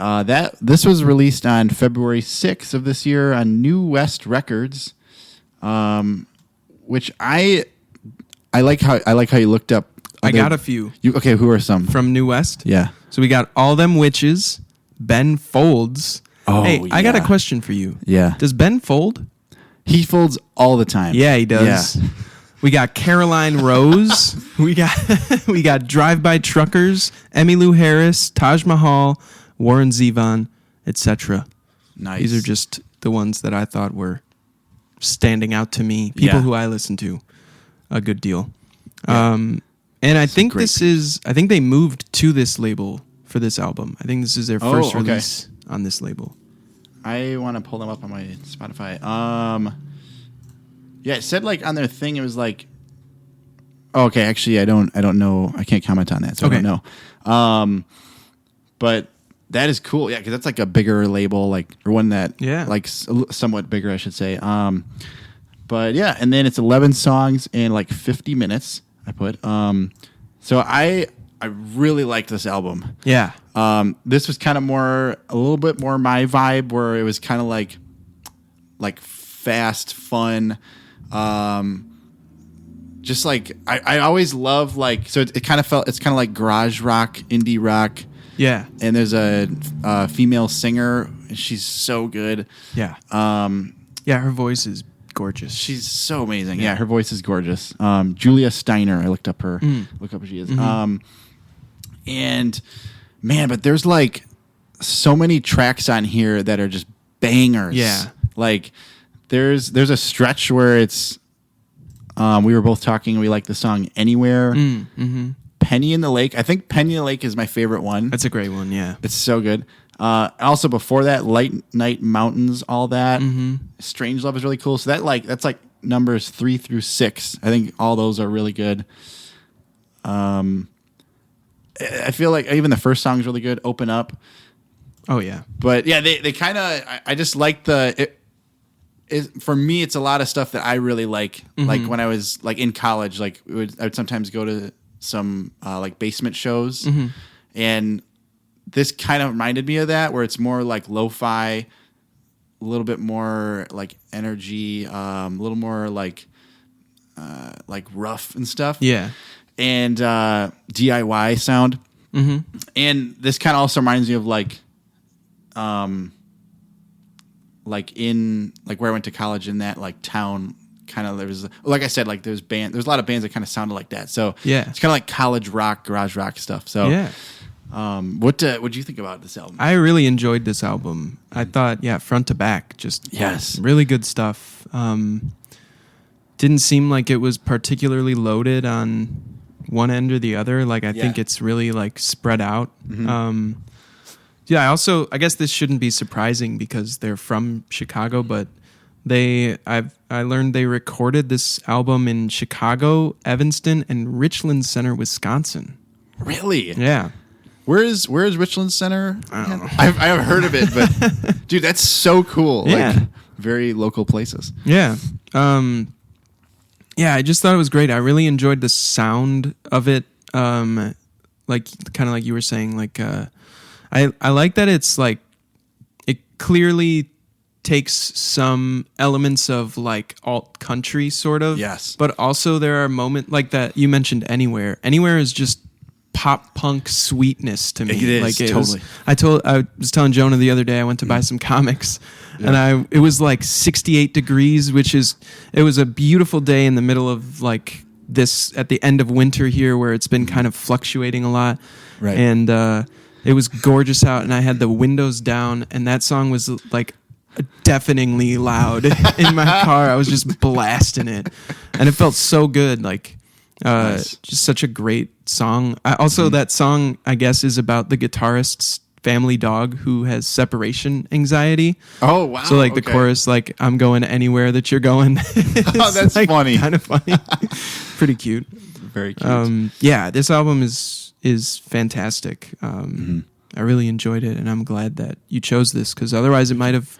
This was released on February 6th of this year on New West Records, which I like how you looked up. I got a few. Who are some? From New West? Yeah. So we got All Them Witches, Ben Folds. Oh, hey, I got a question for you. Yeah. Does Ben fold? He folds all the time. Yeah, he does. Yeah. We got Caroline Rose. we got Drive By Truckers, Emmylou Harris, Taj Mahal, Warren Zevon, etc. Nice. These are just the ones that I thought were standing out to me. People who I listen to a good deal. Yeah. And I think I think they moved to this label for this album. I think this is their first release on this label. I want to pull them up on my Spotify. Yeah, it said like on their thing it was like, okay, actually I don't know. I can't comment on that, so I don't know. But that is cool. Yeah, because that's like a bigger label, or one that like somewhat bigger, I should say. But yeah, and then it's 11 songs in like 50 minutes. I put. So I really liked this album. Yeah. This was kind of a little bit more my vibe, where it was kind of like fast, fun. Just like I always love so it kind of felt, it's kind of like garage rock, indie rock. Yeah. And there's a female singer, and she's so good. Yeah. Yeah, her voice is gorgeous. She's so amazing. Yeah, her voice is gorgeous. Julia Steiner, I looked up her. Look up who she is. And man, but there's like so many tracks on here that are just bangers. Yeah. Like there's a stretch where it's we were both talking, we like the song Anywhere. Penny in the Lake. I think Penny in the Lake is my favorite one. That's a great one, yeah. It's so good. Also before that, Light Night Mountains, all that. Strange Love is really cool. So that's like numbers 3 through 6. I think all those are really good. I feel like even the first song is really good. Open Up. Oh yeah. But yeah, they kind of. I just like for me, it's a lot of stuff that I really like. Like when I was like in college, I would sometimes go to some like basement shows, and this kind of reminded me of that, where it's more like lo-fi, a little bit more like energy, a little more like rough and stuff. Yeah. And DIY sound. And this kind of also reminds me of like in like where I went to college, in that like town, kind of, there was, like I said, like there's a lot of bands that kind of sounded like that. So yeah, it's kind of like college rock, garage rock stuff. So yeah. What do you think about this album? I really enjoyed this album. I thought, front to back, just really good stuff. Didn't seem like it was particularly loaded on one end or the other. Like I think it's really like spread out. I guess this shouldn't be surprising because they're from Chicago, but I learned they recorded this album in Chicago, Evanston, and Richland Center, Wisconsin. Really? Yeah. Where is Richland Center? I don't know. I haven't heard of it, but dude, that's so cool. Yeah. Like very local places. Yeah. I just thought it was great. I really enjoyed the sound of it. Like kind of like you were saying, like I like that it's like it clearly takes some elements of like alt country sort of. Yes. But also there are moments like that you mentioned Anywhere. Anywhere is just pop punk sweetness to me. It is, like totally. I was telling Jonah the other day I went to buy some comics, and it was like 68 degrees, it was a beautiful day in the middle of like this at the end of winter here, where it's been kind of fluctuating a lot. Right. And It was gorgeous out, and I had the windows down, and that song was like deafeningly loud in my car. I was just blasting it, and it felt so good. Like, Nice. just such a great song. Also, that song, I guess, is about the guitarist's family dog who has separation anxiety. Oh, wow. So like the okay. chorus, like I'm going anywhere that you're going. Oh, that's like, funny. Kind of funny. Pretty cute. Very cute. Yeah, this album is fantastic. I really enjoyed it, and I'm glad that you chose this because otherwise it might have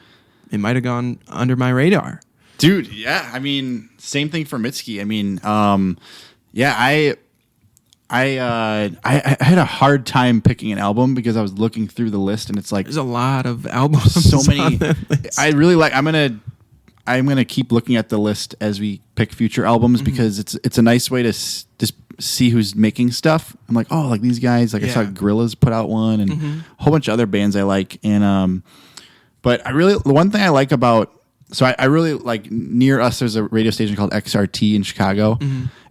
gone under my radar. Dude, yeah. I mean, same thing for Mitski. I mean, yeah, I had a hard time picking an album because I was looking through the list and it's like There's a lot of albums. so many. on that list. I really like. I'm gonna keep looking at the list as we pick future albums because it's a nice way to just see who's making stuff. I'm like, oh, like these guys. Like I saw Gorillaz put out one and a whole bunch of other bands I like. And but the one thing I like about. So I really like near us. There's a radio station called XRT in Chicago.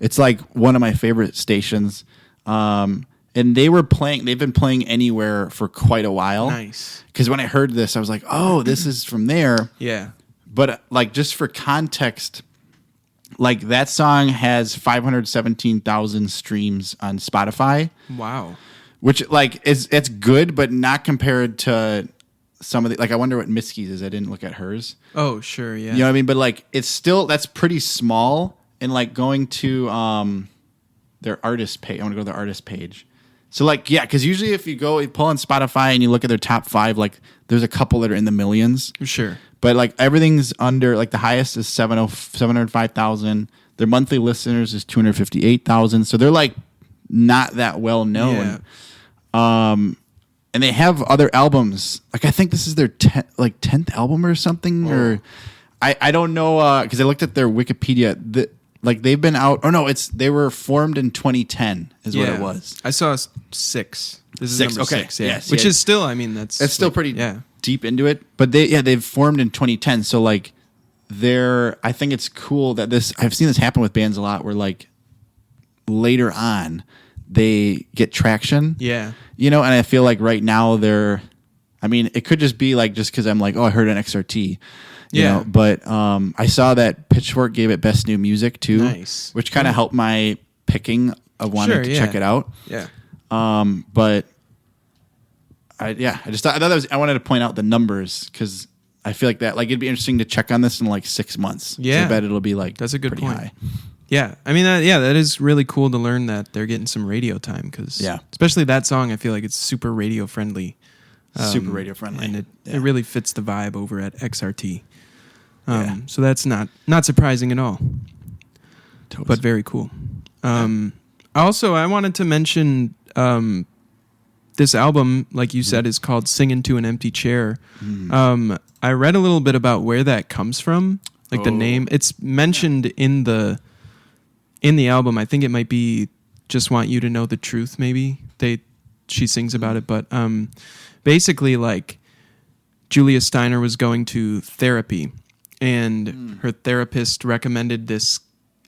It's like one of my favorite stations. And they've been playing Anywhere for quite a while. Nice. Because when I heard this, I was like, oh, this is from there. Yeah. But like just for context, like that song has 517,000 streams on Spotify. Wow. Which like it's good, but not compared to some of the, like I wonder what Mitski's is. I didn't look at hers. Oh, sure, yeah. You know what I mean? But like it's still, that's pretty small. And like going to their artist page, I want to go to their artist page. So like, yeah, because usually if you pull on Spotify and you look at their top 5, like there's a couple that are in the millions. Sure. But like everything's under, like the highest is 705,000. Their monthly listeners is 258,000. So they're like not that well known. Yeah. And they have other albums. Like I think this is their 10th album or something. Or I don't know because I looked at their Wikipedia. Like they've been out. Oh no, they were formed in 2010 is what it was. I saw 6. This is 6, number okay. 6. Yeah. Yes, Which yeah. is still, I mean, that's still pretty deep into it. But they've formed in 2010. So like I think it's cool that I've seen this happen with bands a lot where like later on they get traction. Yeah. You know, and I feel like right now it could just be like just because I'm like, oh, I heard an XRT. You know? But I saw that Pitchfork gave it Best New Music too. Nice. Which kind of helped my picking of wanting to check it out. Yeah. But I just thought I wanted to point out the numbers because I feel like that like it'd be interesting to check on this in like 6 months. Yeah. I bet it'll be like that's a good point. high. Yeah, I mean, that is really cool to learn that they're getting some radio time because, especially that song, I feel like it's super radio friendly. Super radio friendly, and it really fits the vibe over at XRT. So that's not surprising at all, but very cool. Also, I wanted to mention this album, like you said, is called "Singing to an Empty Chair." I read a little bit about where that comes from, like the name. It's mentioned in the album. I think it might be "Just Want You to Know the Truth." Maybe she sings about it, but basically, like Julia Steiner was going to therapy, and her therapist recommended this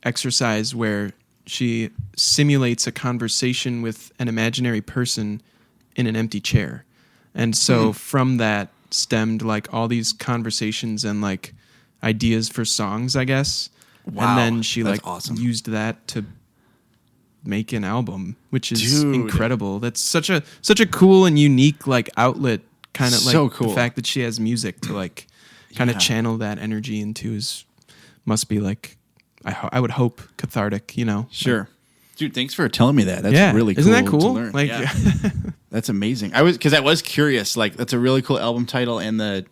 exercise where she simulates a conversation with an imaginary person in an empty chair, and so from that stemmed like all these conversations and like ideas for songs, I guess. Wow, and then she that's like awesome. used that to make an album, which is incredible. That's such a cool and unique like outlet, kind of like so cool. The fact that she has music to like kind of channel that energy into must be like I would hope cathartic, you know. Sure. Dude, thanks for telling me that. That's really cool. Isn't that cool? To learn. Like that's amazing. I was curious. Like that's a really cool album title and the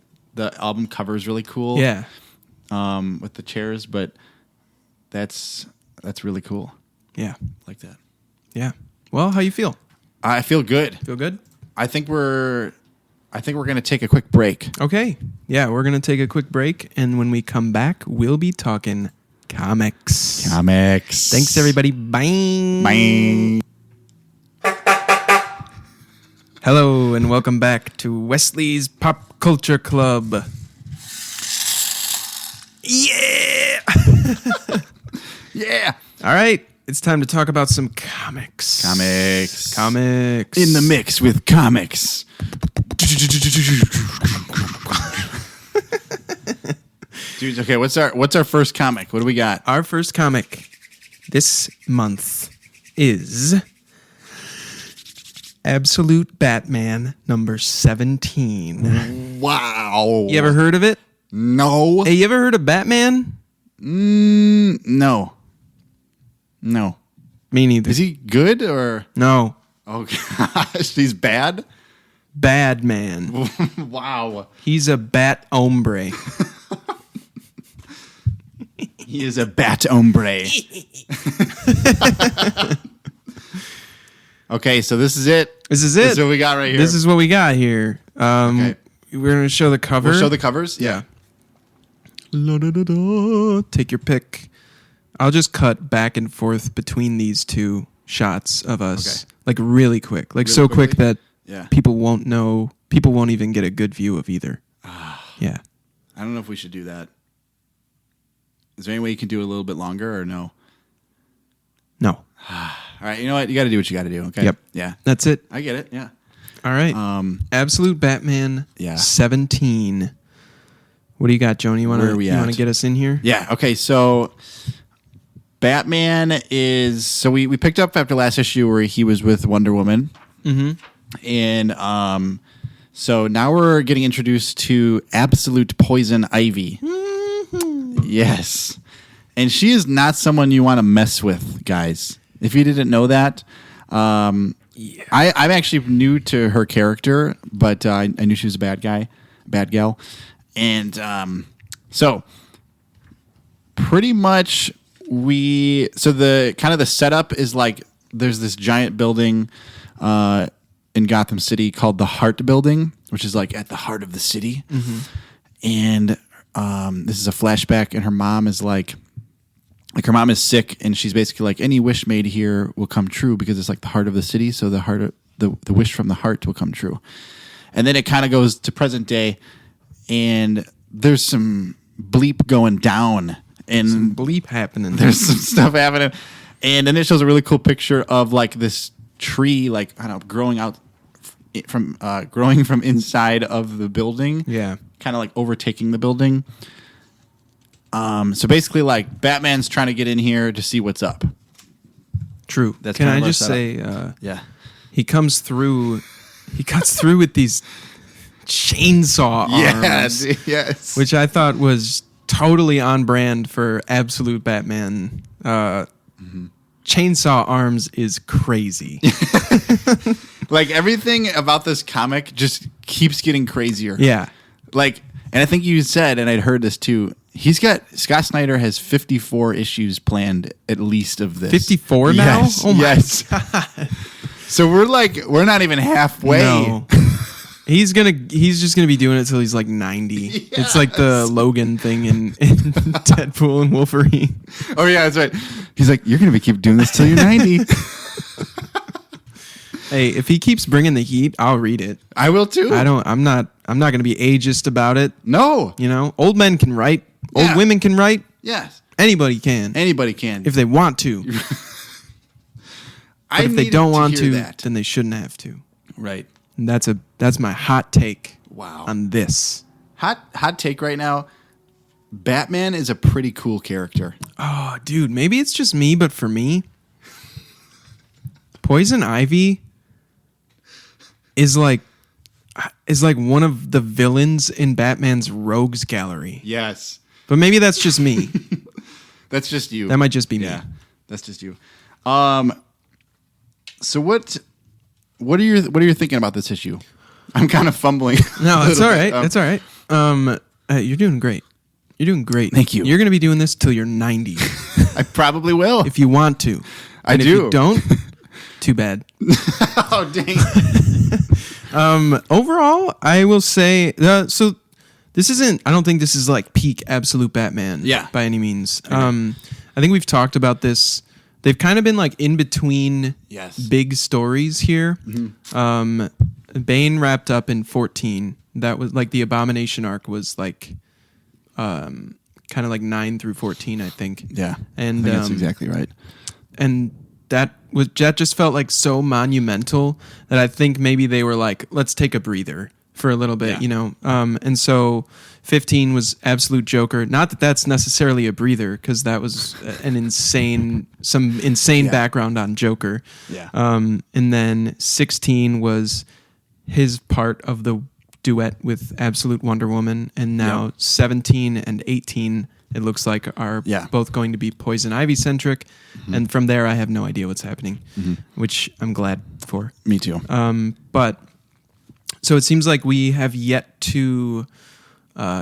album cover is really cool. Yeah. With the chairs, but that's really cool. Yeah. Like that. Yeah. Well, how you feel? I feel good. Feel good? I think we're going to take a quick break. Okay. Yeah, we're going to take a quick break, and when we come back, we'll be talking comics. Thanks, everybody. Bye. Bye. Hello, and welcome back to Wesley's Pop Culture Club. Yeah! Yeah. All right. It's time to talk about some comics. Comics. In the mix with comics. Dude, okay, what's our first comic? What do we got? Our first comic this month is Absolute Batman number 17. Wow. You ever heard of it? No. Hey, you ever heard of Batman? No. Me neither. Is he good or? No. Oh gosh, he's bad? Bad man. Wow. He's a bat hombre. He is a bat hombre. Okay, so this is it. This is it. This is what we got right here. This is what we got here. Okay. We're going to show the cover. We'll show the covers? Yeah. La-da-da-da. Take your pick. I'll just cut back and forth between these two shots of us. Okay. Like really quick. Like really so quickly? quick that Yeah. people won't know. People won't even get a good view of either. Yeah. I don't know if we should do that. Is there any way you can do it a little bit longer or no? No. All right, you know what? You got to do what you got to do, okay? Yep. Yeah. That's it. I get it, yeah. All right. Absolute Batman 17. What do you got, Joni? You want to get us in here? Yeah, okay, so Batman is... So we picked up after last issue where he was with Wonder Woman. Mm-hmm. And so now we're getting introduced to Absolute Poison Ivy. Mm-hmm. Yes. And she is not someone you want to mess with, guys. If you didn't know that. I'm actually new to her character, but I knew she was a bad gal. And so pretty much the kind of the setup is like there's this giant building in Gotham City called the Heart Building, which is like at the heart of the city. Mm-hmm. And this is a flashback, and her mom is like her mom is sick, and she's basically like, any wish made here will come true because it's like the heart of the city. So the heart of the wish from the heart will come true. And then it kind of goes to present day, and there's some bleep going down, and some bleep happening. There's some stuff happening, and then it shows a really cool picture of like this tree, like I don't know, growing from inside of the building. Yeah, kind of like overtaking the building. So basically, like Batman's trying to get in here to see what's up. True. That's Can kind of I our just setup. say? Yeah. He comes through. He cuts through with these chainsaw arms, yes, which I thought was totally on brand for Absolute Batman. Chainsaw arms is crazy. Like everything about this comic just keeps getting crazier. Yeah. Like, and I think you said, and I'd heard this too. Scott Snyder has 54 issues planned at least of this. 54 now? Yes, Oh my yes. God. So we're not even halfway. No. He's just gonna be doing it till he's like 90. Yes. It's like the Logan thing in Deadpool and Wolverine. Oh yeah, that's right. He's like, you're gonna keep doing this till you're 90. Hey, if he keeps bringing the heat, I'll read it. I will too. I'm not gonna be ageist about it. No. You know, old men can write. Yeah. Old women can write. Yes. Anybody can. Anybody can. If they want to. But if they don't want to, then they shouldn't have to. Right. And that's my hot take. Wow. On this. Hot take right now. Batman is a pretty cool character. Oh, dude, maybe it's just me, but for me, Poison Ivy is like one of the villains in Batman's rogues gallery. Yes. But maybe that's just me. That's just you. That might just be me. Yeah. That's just you. So what are you thinking about this issue? I'm kind of fumbling. No, it's all right. It's all right. You're doing great. You're doing great. Thank you. You're going to be doing this till you're 90. I probably will. If you want to. I and do. If you don't, too bad. Oh, dang. Overall, I will say, so this isn't, I don't think this is like peak Absolute Batman by any means. Okay. I think we've talked about this. They've kind of been like in between big stories here. Mm-hmm. Bane wrapped up in 14. That was like the Abomination arc was like kind of like 9 through 14, I think. Yeah. And I think that's exactly right. and that just felt like so monumental that I think maybe they were like, let's take a breather for a little bit, and so 15 was absolute Joker. Not that that's necessarily a breather, because that was some insane background on Joker. Yeah. And then 16 was his part of the duet with Absolute Wonder Woman, and now 17 and 18, it looks like, are both going to be Poison Ivy centric, and from there I have no idea what's happening, which I'm glad for. Me too. But so it seems like we have yet to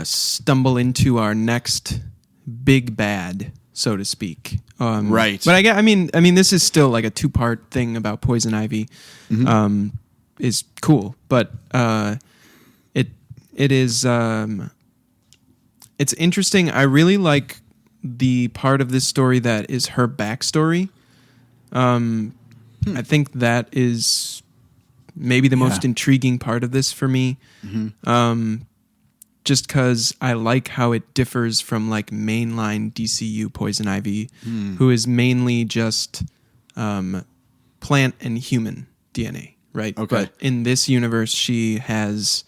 stumble into our next big bad, so to speak. Right. But I mean, this is still like a 2-part thing about Poison Ivy. Is cool, but it is it's interesting. I really like the part of this story that is her backstory. I think that is maybe the most intriguing part of this for me. Just because I like how it differs from like mainline DCU Poison Ivy, who is mainly just plant and human DNA, right? Okay. But in this universe, she has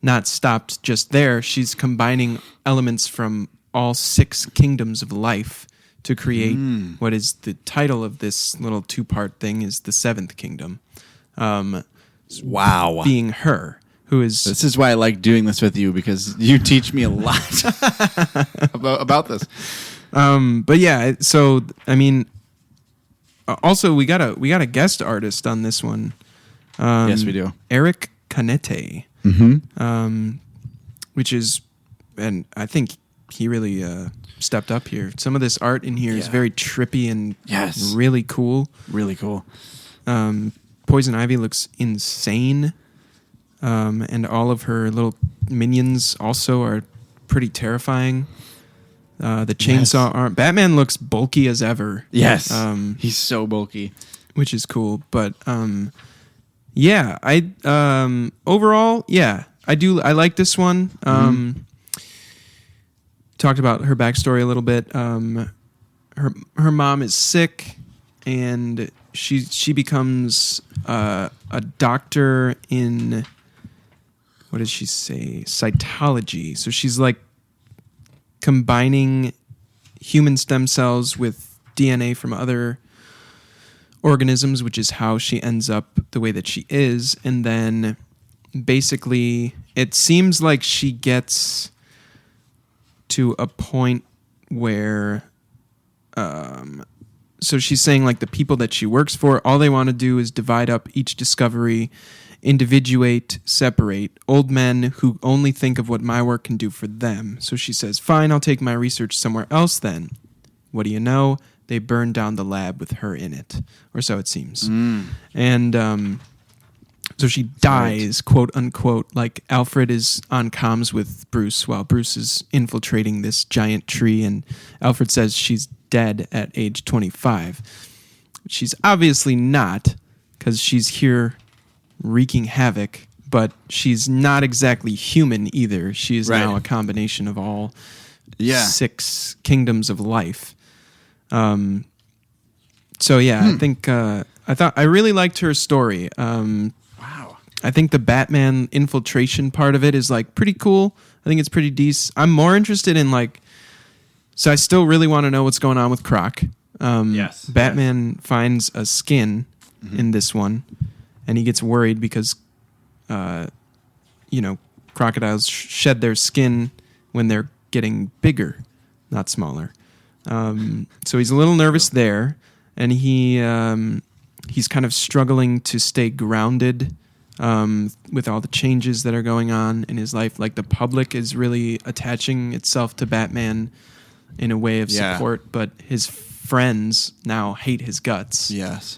not stopped just there. She's combining elements from all 6 kingdoms of life to create what is the title of this little 2-part thing is the 7th kingdom. Wow. Being her. Who is... This is why I like doing this with you, because you teach me a lot about this. But yeah, so I mean, also we got a guest artist on this one. Yes, we do. Eric Canete, which is, and I think he really stepped up here. Some of this art in here is very trippy and really cool. Really cool. Poison Ivy looks insane. And all of her little minions also are pretty terrifying. The chainsaw arm. Batman looks bulky as ever. Yes. He's so bulky. Which is cool. But overall, I like this one. Talked about her backstory a little bit. Her mom is sick, and she becomes a doctor in... What does she say? Cytology. So she's like combining human stem cells with DNA from other organisms, which is how she ends up the way that she is. And then basically it seems like she gets to a point where, so she's saying like the people that she works for, all they want to do is divide up each discovery, individuate, separate, old men who only think of what my work can do for them. So she says, fine, I'll take my research somewhere else then. What do you know? They burned down the lab with her in it. Or so it seems. And so she dies, quote unquote, like Alfred is on comms with Bruce while Bruce is infiltrating this giant tree, and Alfred says she's dead at age 25. She's obviously not, because she's here wreaking havoc, but she's not exactly human either. She is now a combination of all 6 kingdoms of life. I think I really liked her story. Wow. I think the Batman infiltration part of it is like pretty cool. I think it's pretty decent. I'm more interested in so I still really want to know what's going on with Croc. Batman finds a skin in this one, and he gets worried because, crocodiles shed their skin when they're getting bigger, not smaller. So he's a little nervous there, and he's kind of struggling to stay grounded with all the changes that are going on in his life. Like the public is really attaching itself to Batman in a way of support, but his friends now hate his guts. Yes.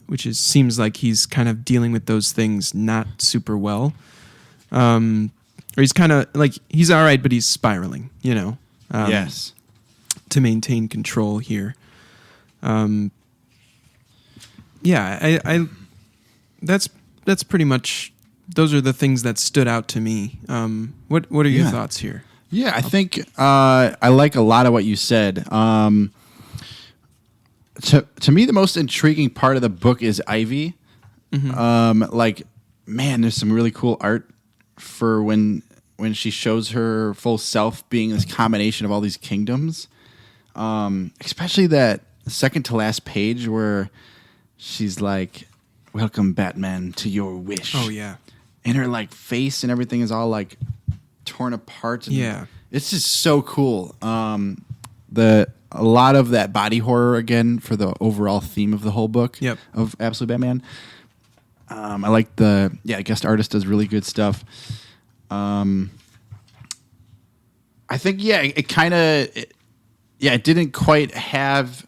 Which seems like he's kind of dealing with those things not super well. Or he's kind of like, he's all right, but he's spiraling, Yes. To maintain control here. I that's pretty much, those are the things that stood out to me. What are your thoughts here? Yeah, I think I like a lot of what you said. to me, the most intriguing part of the book is Ivy. Like, man, there's some really cool art for when she shows her full self being this combination of all these kingdoms. Especially that second to last page where she's like, "Welcome, Batman, to your wish." Oh yeah, and her like face and everything is all like torn apart. And yeah, it's just so cool. A lot of that body horror again for the overall theme of the whole book. Yep. Of Absolute Batman. I like guest artist does really good stuff. I think it kind of it didn't quite have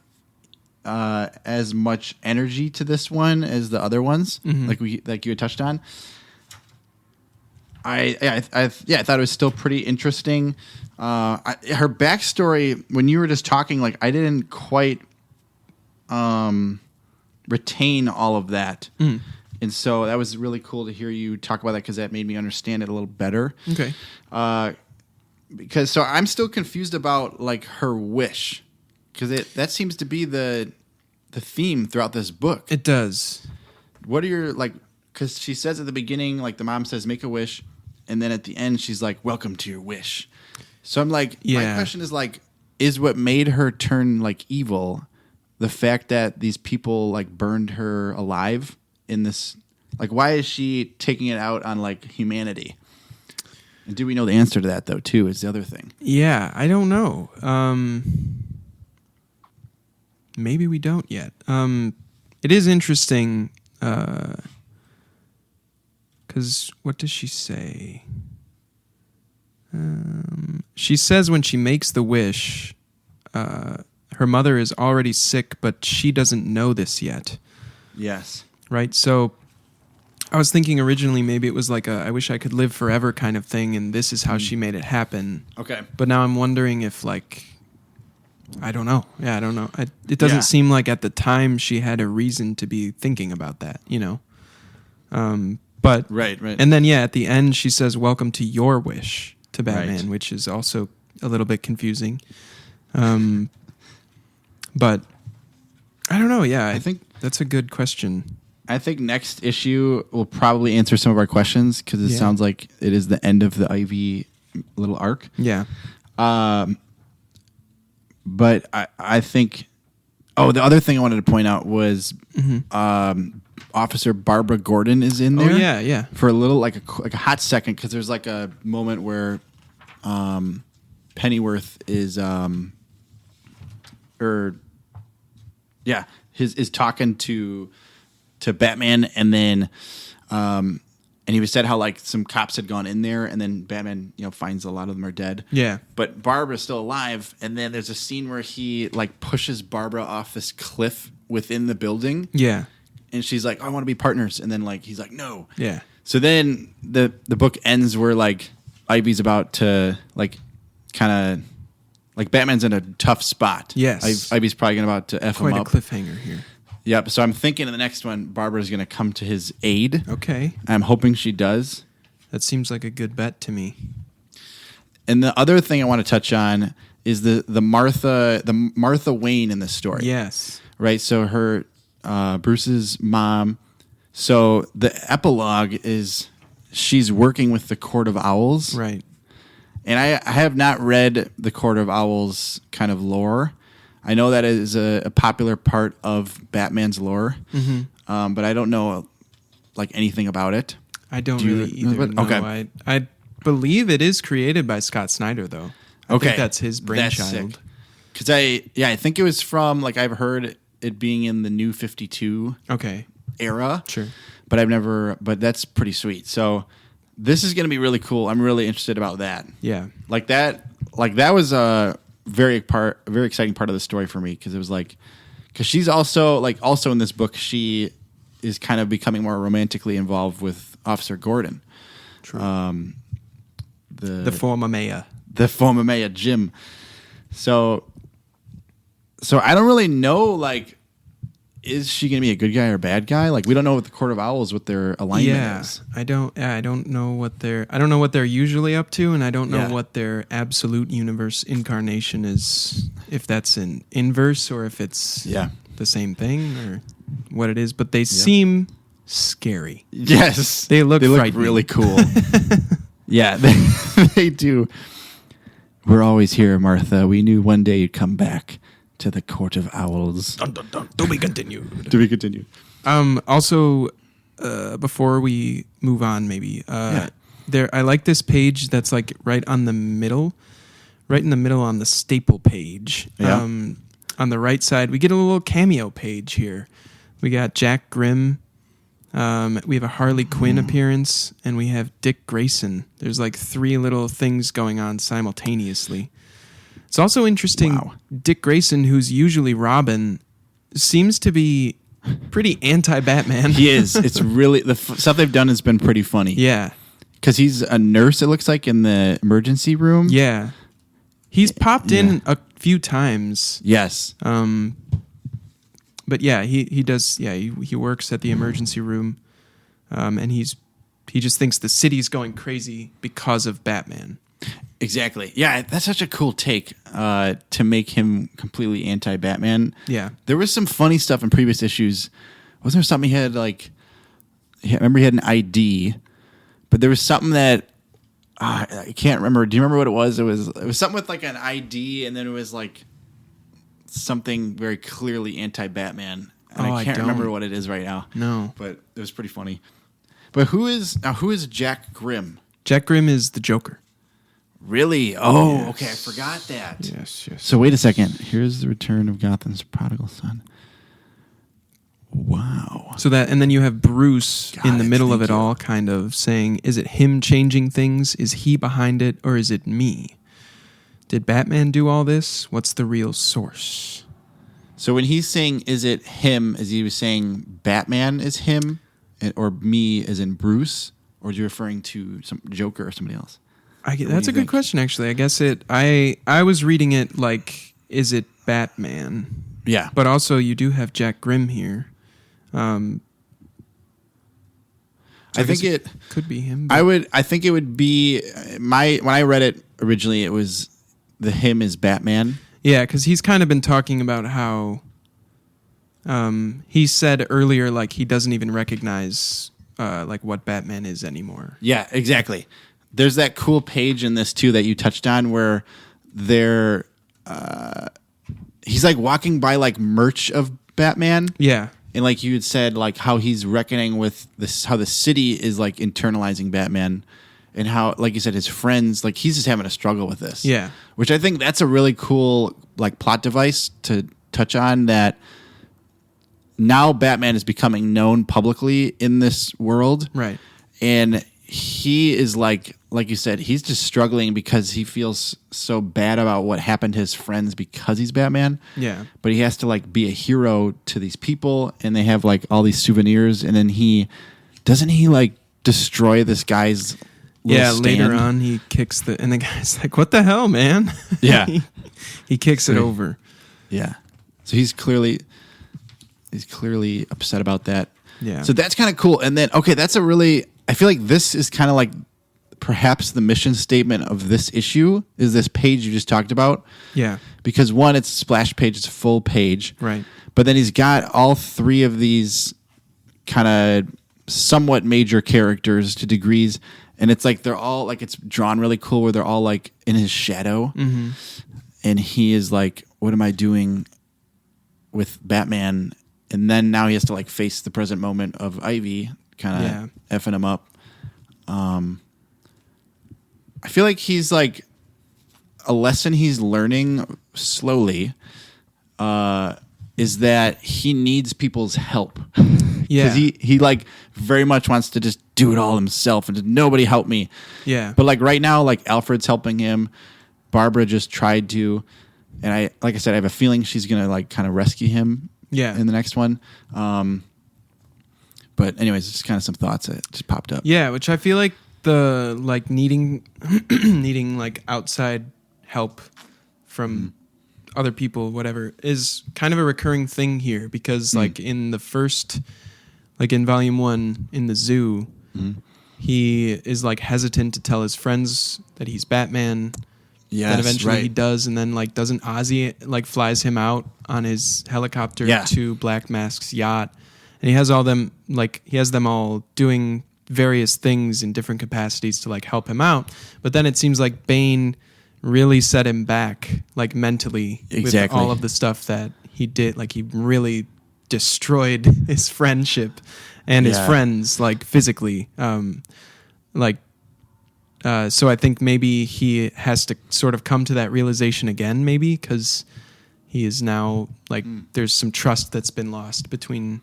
as much energy to this one as the other ones, like you had touched on. I thought it was still pretty interesting. Her backstory, when you were just talking, like I didn't quite retain all of that, and so that was really cool to hear you talk about that because that made me understand it a little better. Okay. Because I'm still confused about like her wish, because that seems to be the theme throughout this book. It does. What are your like? Because she says at the beginning, like the mom says, "Make a wish," and then at the end, she's like, "Welcome to your wish." So I'm like, my question is like, is what made her turn like evil the fact that these people like burned her alive in this? Like, why is she taking it out on like humanity? And do we know the answer to that though? Too is the other thing. Yeah, I don't know. Maybe we don't yet. It is interesting because what does she say? She says when she makes the wish, her mother is already sick, but she doesn't know this yet. Yes. Right? So I was thinking originally maybe it was like a I wish I could live forever kind of thing, and this is how she made it happen. Okay. But now I'm wondering if like, I don't know. Yeah, I don't know. It doesn't seem like at the time she had a reason to be thinking about that, you know? But Right. And then, at the end she says, "Welcome to your wish," to Batman, Right. which is also a little bit confusing. But I don't know. Yeah, I think that's a good question. I think next issue will probably answer some of our questions because it sounds like it is the end of the Ivy little arc. Yeah. But I think. Oh, the other thing I wanted to point out was Officer Barbara Gordon is in there. Oh yeah. For a little like a hot second because there's like a moment where Pennyworth is is talking to Batman, and then and he was said how like some cops had gone in there, and then Batman finds a lot of them are dead. Yeah. But Barbara's still alive, and then there's a scene where he like pushes Barbara off this cliff within the building. Yeah. And she's like, "I want to be partners," and then like he's like, "No." Yeah. So then the book ends where like Ivy's about to like kind of like Batman's in a tough spot. Yes. Ivy's probably about to F him up. Quite a cliffhanger here. Yep. So I'm thinking in the next one, Barbara's going to come to his aid. Okay. I'm hoping she does. That seems like a good bet to me. And the other thing I want to touch on is the Martha Wayne in this story. Yes. Right. So her Bruce's mom. So the epilogue is she's working with the Court of Owls. Right. And I have not read the Court of Owls kind of lore. I know that is a popular part of Batman's lore, but I don't know like anything about it. I don't really either. No, okay. I believe it is created by Scott Snyder, though. I think that's his brainchild. Because I think it was from like I've heard it being in the New 52 era. Sure. But I've never. But that's pretty sweet. So this is going to be really cool. I'm really interested about that. Yeah. Like that was a very exciting part of the story for me because it was like because she's also in this book she is kind of becoming more romantically involved with Officer Gordon. True. The former mayor. The former mayor Jim. So I don't really know like is she going to be a good guy or a bad guy? Like we don't know what the Court of Owls what their alignment is. I don't know what they're usually up to, and I don't know what their absolute universe incarnation is. If that's an inverse or if it's the same thing or what it is, but they seem scary. Yes. They look really cool. Yeah, they do. We're always here, Martha. We knew one day you'd come back to the Court of Owls. Dun, dun, dun. To be continued. To be continued. Also, before we move on, maybe I like this page that's like right in the middle on the staple page. Yeah. On the right side, we get a little cameo page here. We got Jack Grimm. We have a Harley Quinn appearance, and we have Dick Grayson. There's like 3 little things going on simultaneously. It's also interesting. Wow. Dick Grayson, who's usually Robin, seems to be pretty anti-Batman. He is. It's really the stuff they've done has been pretty funny. Yeah, because he's a nurse. It looks like in the emergency room. Yeah, he's popped in a few times. Yes. But yeah, he does. Yeah, he works at the emergency room, and he just thinks the city's going crazy because of Batman. Exactly. Yeah, that's such a cool take to make him completely anti-Batman. Yeah. There was some funny stuff in previous issues. Wasn't there something he had like? I remember he had an ID, but there was something that I can't remember. Do you remember what it was? It was something with like an ID, and then it was like something very clearly anti-Batman. And I can't remember what it is right now. No, but it was pretty funny. But who is Jack Grimm? Jack Grimm is the Joker. Really? Oh, yes. Okay. I forgot that. Yes. So wait a second. Here's the return of Gotham's prodigal son. Wow. So and then you have Bruce in the middle of it all, kind of saying, "Is it him changing things? Is he behind it, or is it me? Did Batman do all this? What's the real source?" So when he's saying, "Is it him?" Is he was saying Batman is him, or me as in Bruce, or is he referring to some Joker or somebody else? That's a good question, actually. I guess I was reading it like, is it Batman? Yeah. But also, you do have Jack Grimm here. I think it could be him. I think it would be when I read it originally, it was the him is Batman. Yeah, because he's kind of been talking about how he said earlier, like, he doesn't even recognize like what Batman is anymore. Yeah, exactly. There's that cool page in this too that you touched on where he's like walking by like merch of Batman. Yeah. And like you had said, like how he's reckoning with this, how the city is like internalizing Batman, and how, like you said, his friends, like he's just having a struggle with this. Yeah. Which I think that's a really cool like plot device to touch on, that now Batman is becoming known publicly in this world. Right. And he is like you said, he's just struggling because he feels so bad about what happened to his friends because he's Batman. Yeah. But he has to like be a hero to these people, and they have like all these souvenirs, and then he like destroy this guy's little stand? Later on he kicks and the guy's like, "What the hell, man?" Yeah. he kicks it over. Yeah. So he's clearly upset about that. Yeah. So that's kind of cool. And then I feel like this is kind of like perhaps the mission statement of this issue is this page you just talked about. Yeah. Because one, it's a splash page, it's a full page. Right. But then he's got all 3 of these kind of somewhat major characters to degrees. And it's like they're all like, it's drawn really cool where they're all like in his shadow. Mm-hmm. And he is like, what am I doing with Batman? And then now he has to like face the present moment of Ivy kind of effing him up. I feel like he's like a lesson he's learning slowly is that he needs people's help. Yeah. Because he like very much wants to just do it all himself and just, nobody help me. Yeah. But like right now, like Alfred's helping him. Barbara just tried to, and like I said, I have a feeling she's gonna like kind of rescue him. Yeah. In the next one. But anyways, just kind of some thoughts that just popped up. Yeah, which I feel like the like needing like outside help from other people, whatever, is kind of a recurring thing here, because like in the first, like in volume 1 in the zoo, he is like hesitant to tell his friends that he's Batman. Yes, then eventually he right. does, and then like doesn't Ozzy like flies him out on his helicopter to Black Mask's yacht, and he has them all doing various things in different capacities to like help him out. But then it seems like Bane really set him back like mentally with all of the stuff that he did. Like he really destroyed his friendship and his friends like physically. So I think maybe he has to sort of come to that realization again, maybe because he is now like there's some trust that's been lost between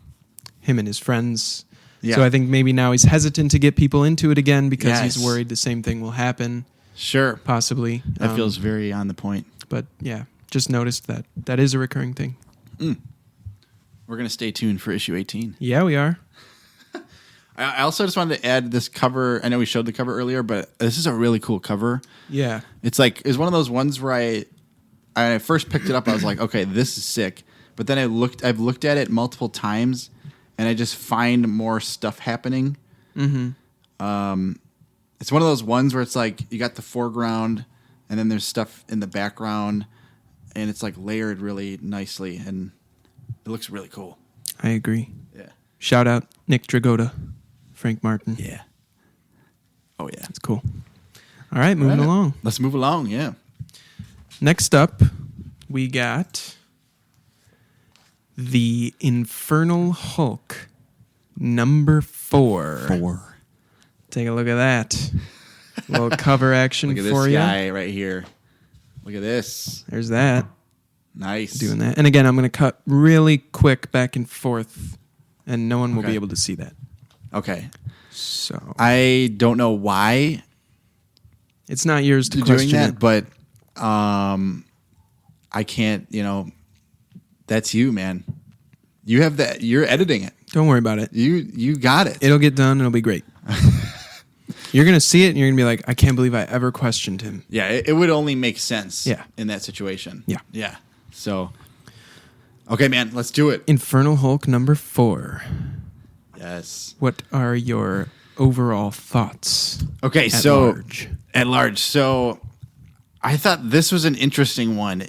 him and his friends. Yeah. So I think maybe now he's hesitant to get people into it again because he's worried the same thing will happen. Sure. Possibly. That feels very on the point. But yeah, just noticed that is a recurring thing. We're going to stay tuned for issue 18. Yeah, we are. I also just wanted to add this cover. I know we showed the cover earlier, but this is a really cool cover. Yeah. It's one of those ones where I first picked it up, I was like, okay, this is sick. But then I've looked at it multiple times, and I just find more stuff happening. Mm-hmm. It's one of those ones where it's like you got the foreground, and then there's stuff in the background, and it's like layered really nicely, and it looks really cool. I agree. Yeah. Shout out Nick Dragotta, Frank Martin. Yeah. Oh yeah, that's cool. All right, moving along. Let's move along. Yeah. Next up, we got the Infernal Hulk, number 4. Take a look at that. A little cover action Look at for you. This guy right here. Look at this. There's that. Nice. Doing that. And again, I'm going to cut really quick back and forth, and no one will be able to see that. Okay. So I don't know why it's not yours to you're question doing that, it. but I can't, that's you, man. You have that. You're editing it. Don't worry about it. You got it. It'll get done. It'll be great. You're going to see it, and you're going to be like, I can't believe I ever questioned him. Yeah, it would only make sense Yeah. in that situation. Yeah. Yeah. So, okay, man, let's do it. Infernal Hulk number 4. Yes. What are your overall thoughts? Okay, at large. So I thought this was an interesting one.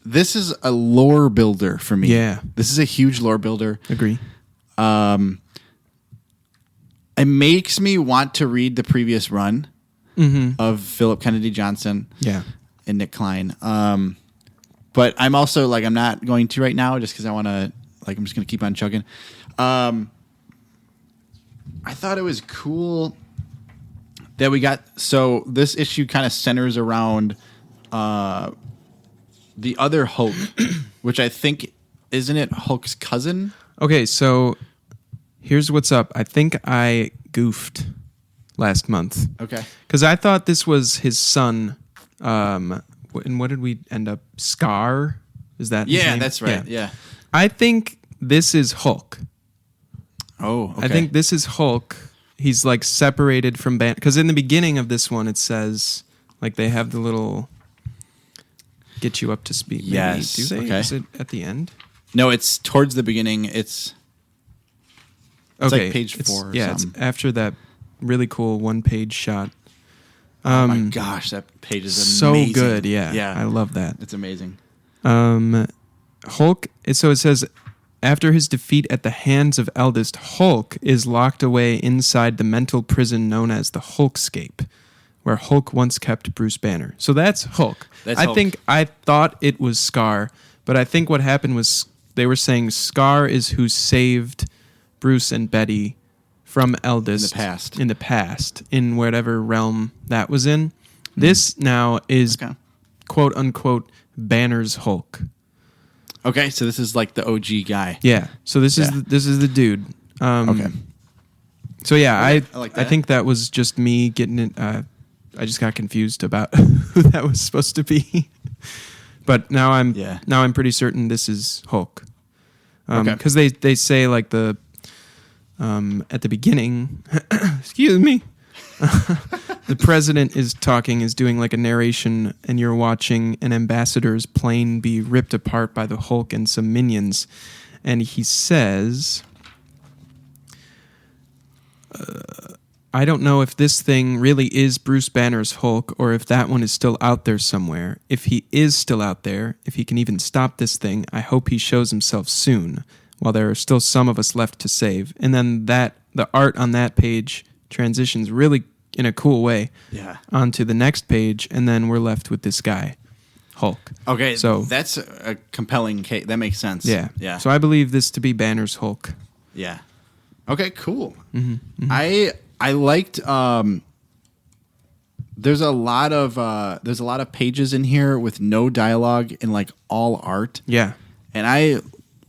This is a lore builder for me. Yeah. This is a huge lore builder. Agree. It makes me want to read the previous run of Philip Kennedy Johnson and Nick Klein. But I'm also I'm not going to right now just because I want to, I'm just going to keep on chugging. I thought it was cool that we got, so this issue kind of centers around the other Hulk, which I think, isn't it Hulk's cousin? Okay, so here's what's up. I think I goofed last month. Okay. Because I thought this was his son. And what did we end up? Scar? Is that his name? That's right. Yeah. I think this is Hulk. Oh, okay. I think this is Hulk. He's separated from Banner. Because in the beginning of this one, it says they have the little get you up to speed. Maybe. Yes. Do they? Okay. Is it at the end? No, it's towards the beginning. It's okay. Page 4 or it's something. after that really cool one-page shot. Oh my gosh, that page is so amazing. good. Yeah. Yeah. I love that. It's amazing. Hulk, so it says, after his defeat at the hands of Eldest, Hulk is locked away inside the mental prison known as the Hulkscape, where Hulk once kept Bruce Banner. So that's Hulk. I thought it was Scar, but I think what happened was they were saying Scar is who saved Bruce and Betty from Eldest in the past, in whatever realm that was in. This now is quote unquote Banner's Hulk. Okay, so this is the OG guy. Yeah. So this is the dude. Okay. So yeah, I like that. I think that was just me getting it. I just got confused about who that was supposed to be. But now I'm pretty certain this is Hulk. Because they say the at the beginning, excuse me, the president is doing a narration, and you're watching an ambassador's plane be ripped apart by the Hulk and some minions, and he says, I don't know if this thing really is Bruce Banner's Hulk or if that one is still out there somewhere. If he is still out there, if he can even stop this thing, I hope he shows himself soon, while there are still some of us left to save. And then the art on that page transitions really in a cool way onto the next page, and then we're left with this guy, Hulk. Okay, so that's a compelling case. That makes sense. Yeah. So I believe this to be Banner's Hulk. Yeah. Okay, cool. Mm-hmm. I liked. There's a lot of pages in here with no dialogue and like all art. Yeah, and I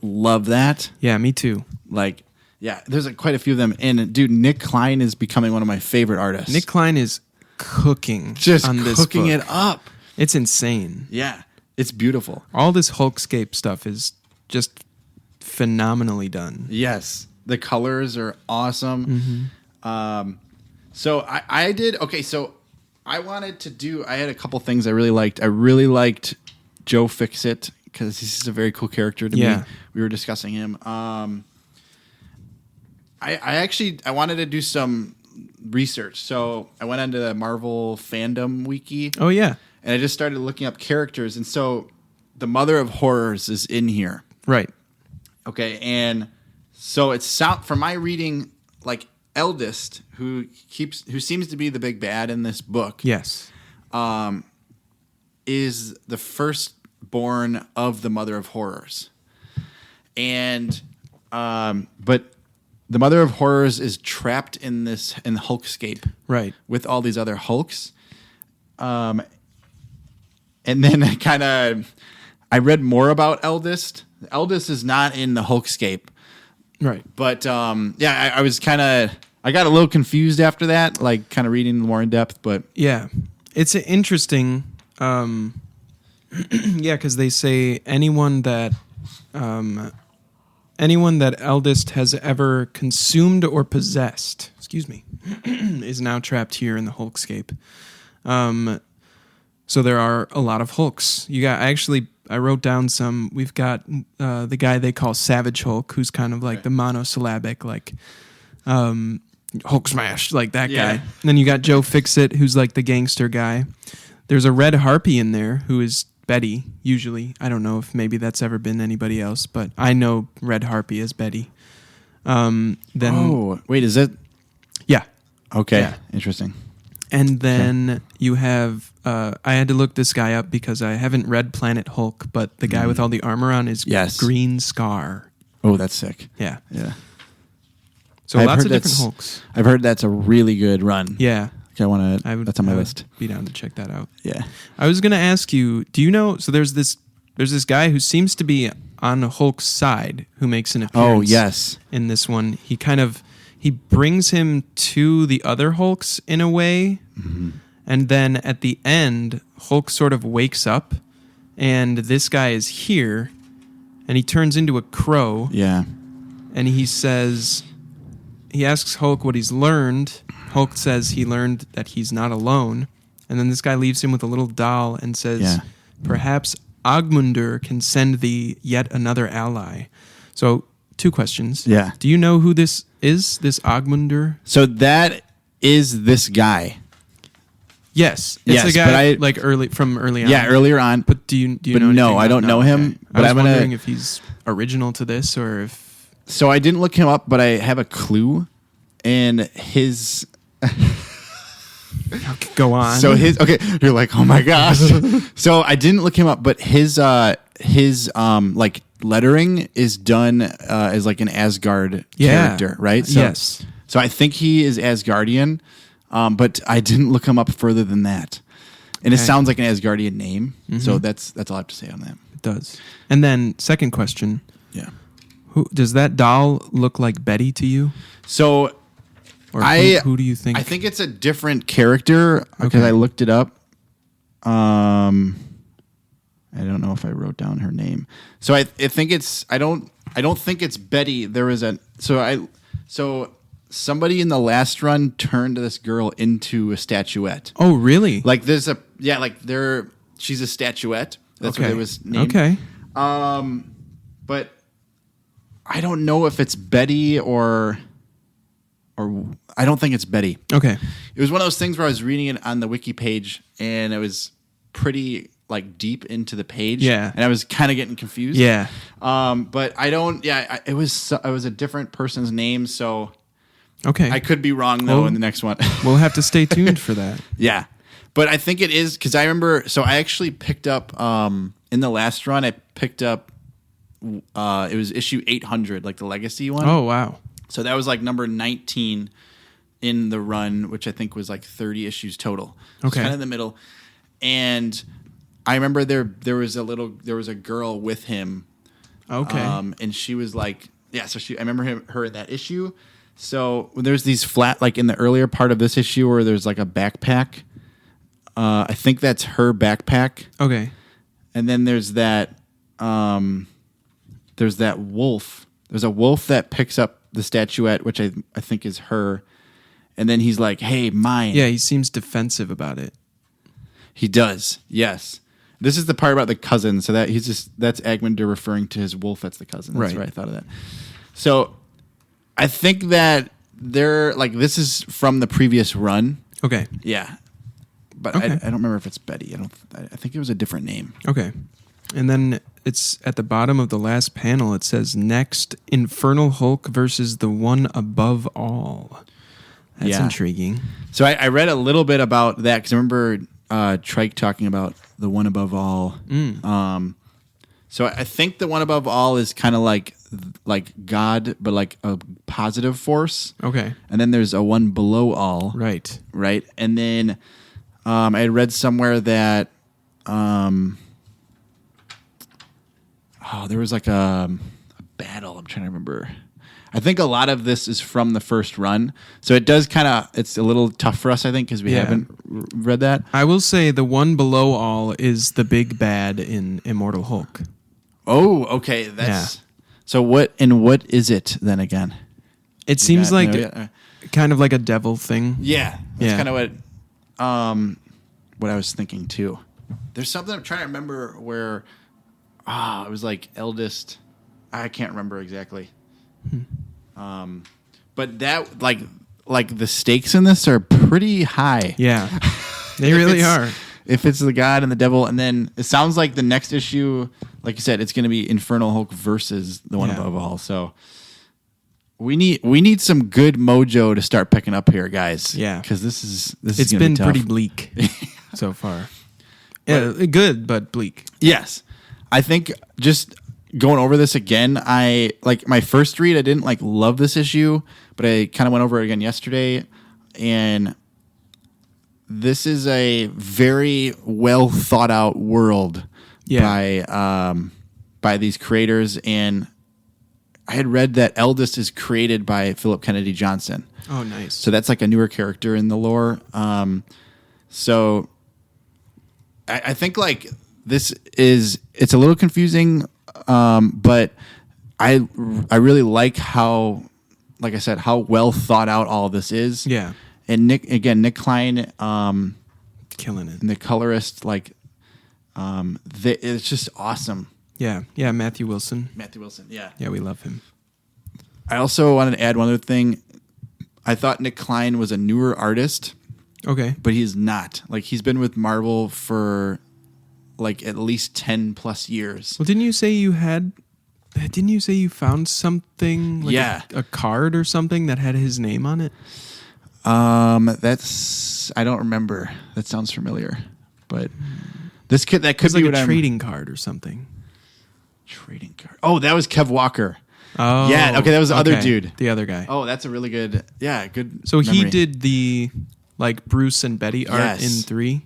love that. Yeah, me too. Like, yeah, there's quite a few of them. And dude, Nick Klein is becoming one of my favorite artists. Nick Klein is cooking, just on this cooking book. It up. It's insane. Yeah, it's beautiful. All this Hulkscape stuff is just phenomenally done. Yes, the colors are awesome. Mm-hmm. So I did, okay, so I had a couple things I really liked. I really liked Joe Fixit because he's a very cool character to me. We were discussing him. I wanted to do some research. So I went onto the Marvel fandom wiki. Oh, yeah. And I just started looking up characters. And so the Mother of Horrors is in here. Right. Okay, and so it's from my reading, like Eldest, who seems to be the big bad in this book. Yes. Is the firstborn of the Mother of Horrors. And but the Mother of Horrors is trapped in the Hulkscape. Right. With all these other Hulks. And then I read more about Eldest. Eldest is not in the Hulkscape. Right. But I was I got a little confused after that, like kind of reading more in depth, but yeah, it's interesting. Because they say anyone that Eldest has ever consumed or possessed, is now trapped here in the Hulkscape. So there are a lot of Hulks. I wrote down some. We've got the guy they call Savage Hulk, who's kind of like the monosyllabic, like Hulk smash, like that guy. And then you got Joe Fixit, who's like the gangster guy. There's a Red Harpy in there, who is Betty, usually. I don't know if maybe that's ever been anybody else, but I know Red Harpy as Betty. Wait, is it? Yeah. Okay, yeah. Interesting. And then you have, I had to look this guy up because I haven't read Planet Hulk, but the guy with all the armor on is Green Scar. Oh, that's sick. Yeah. Yeah. So lots of different Hulks. I've heard that's a really good run. Yeah. Okay, that's on my list. Be down to check that out. Yeah. I was going to ask you, do you know, so there's this guy who seems to be on Hulk's side who makes an appearance. Oh, yes. In this one. He brings him to the other Hulks in a way. Mm-hmm. And then at the end, Hulk sort of wakes up and this guy is here and he turns into a crow. Yeah. And he asks Hulk what he's learned. Hulk says he learned that he's not alone. And then this guy leaves him with a little doll and says, perhaps Ogmundur can send thee yet another ally. So 2 questions. Yeah. Do you know who this is, this Ogmundur? So that is this guy. Yes. It's a guy from early on. Yeah, earlier on. But do you know anything? No, I don't know him. Okay. But I was wondering if he's original to this or if... So I didn't look him up, but I have a clue. And his... Okay, go on. So you're like, oh my gosh. So I didn't look him up, but his like lettering is done as like an Asgard character, right? So, yes. So I think he is Asgardian, but I didn't look him up further than that. And it sounds like an Asgardian name, so that's all I have to say on that. It does. And then second question. Yeah. Who does that doll look like Betty to you? So or who do you think? I think it's a different character because I looked it up. I don't know if I wrote down her name. So I think it's I don't think it's Betty. There is so somebody in the last run turned this girl into a statuette. Oh, really? Like she's a statuette. That's what it was named. Okay. But I don't know if it's Betty or or I don't think it's Betty. Okay. It was one of those things where I was reading it on the wiki page, and it was pretty like deep into the page. Yeah. And I was kind of getting confused. Yeah. But I don't. Yeah. It was a different person's name, so Okay. I could be wrong though in the next one. We'll have to stay tuned for that. Yeah. But I think it is because I remember. So I actually picked up in the last run. I picked up. It was issue 800, like the legacy one. Oh wow! So that was like number 19 in the run, which I think was like 30 issues total. Okay, kind of in the middle. And I remember there was a girl with him. Okay, and she was like, yeah. So I remember her in that issue. So there's these flat, like in the earlier part of this issue, where there's like a backpack. I think that's her backpack. Okay, and then there's that wolf. There's a wolf that picks up the statuette, which I think is her. And then he's like, "Hey, mine." Yeah, he seems defensive about it. He does. Yes. This is the part about the cousin. So that's Agmander referring to his wolf. That's the cousin. That's right. I thought of that. So I think that they're like, this is from the previous run. Okay. Yeah. But okay. I don't remember if it's Betty. I think it was a different name. Okay. And then it's at the bottom of the last panel. It says, "Next, Infernal Hulk versus the One Above All." That's intriguing. So I read a little bit about that because I remember Trike talking about the One Above All. So I think the One Above All is kind of like God, but like a positive force. Okay. And then there's a One Below All. Right. Right. And then I had read somewhere that there was like a battle. I'm trying to remember. I think a lot of this is from the first run. So it does it's a little tough for us, I think, because we haven't read that. I will say the One Below All is the big bad in Immortal Hulk. Oh, okay. So what is it then again? It seems like kind of like a devil thing. Yeah. That's kind of what I was thinking too. There's something I'm trying to remember where it was like eldest. I can't remember exactly. But that like the stakes in this are pretty high. Yeah. They really are. If it's the God and the devil, and then it sounds like the next issue, like you said, it's going to be Infernal Hulk versus the One Above All. So we need some good mojo to start picking up here, guys. Yeah, because it's been pretty bleak so far. Yeah, good but bleak. Yes, I think just going over this again, I like my first read. I didn't love this issue, but I kind of went over it again yesterday, and this is a very well thought out world by these creators. And I had read that Eldest is created by Philip Kennedy Johnson. Oh, nice. So that's like a newer character in the lore. So I think it's a little confusing, but I really like how, like I said, how well thought out all this is. Yeah. And Nick Klein, killing it. And the colorist, it's just awesome. Yeah, yeah. Matthew Wilson. Yeah. Yeah, we love him. I also wanted to add one other thing. I thought Nick Klein was a newer artist. Okay, but he's not. He's been with Marvel for at least 10 plus years. Well, didn't you say you found something? A card or something that had his name on it? I don't remember. That sounds familiar, but that could be like a trading card or something. Trading card. Oh, that was Kev Walker. Oh, yeah. Okay, that was the other dude, the other guy. Oh, that's a really good. Yeah, good. So memory. He did the Bruce and Betty art in 3.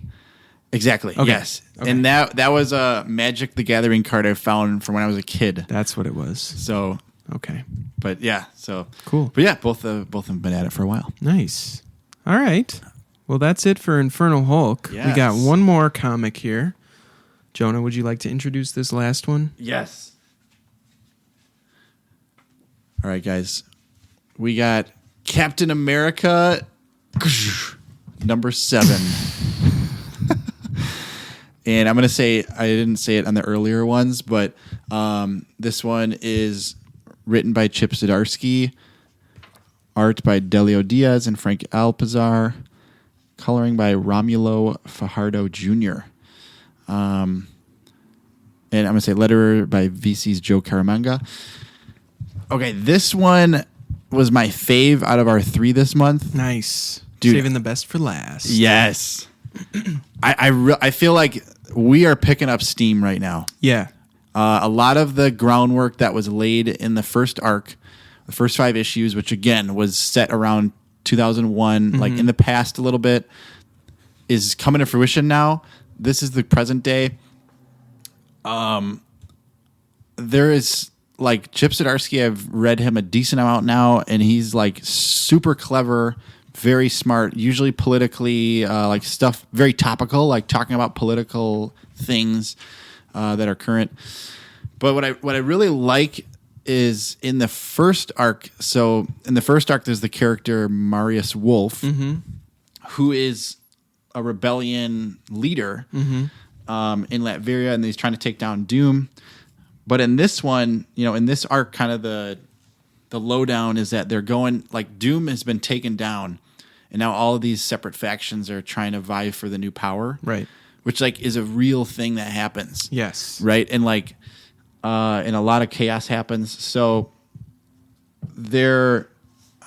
Exactly. Okay. Yes, and that was a Magic the Gathering card I found from when I was a kid. That's what it was. So. Okay. But yeah, so cool. But yeah, both have been at it for a while. Nice. All right. Well, that's it for Infernal Hulk. Yes. We got one more comic here. Jonah, would you like to introduce this last one? Yes. All right, guys. We got Captain America number 7. And I'm going to say, I didn't say it on the earlier ones, but this one is written by Chip Zdarsky, Art by Delio Diaz and Frank Alpizar. Coloring by Romulo Fajardo Jr. And I'm going to say letterer by VC's Joe Caramanga. Okay, this one was my fave out of our 3 this month. Nice. Dude, saving the best for last. Yes. I feel like we are picking up steam right now. Yeah. A lot of the groundwork that was laid in the first arc, the first 5 issues, which again was set around 2001, like in the past a little bit, is coming to fruition now. This is the present day. There is like Chip Zdarsky. I've read him a decent amount now, and he's like super clever, very smart, usually politically, like stuff very topical, like talking about political things that are current. But what I really like is in the first arc. So in the first arc, there's the character Marius Wolf, who is a rebellion leader in Latveria, and he's trying to take down Doom. But in this one, in this arc, kind of the lowdown is that they're going, like, Doom has been taken down, and now all of these separate factions are trying to vie for the new power. Right. Which, like, is a real thing that happens. Yes. Right? And, like, and a lot of chaos happens. So there,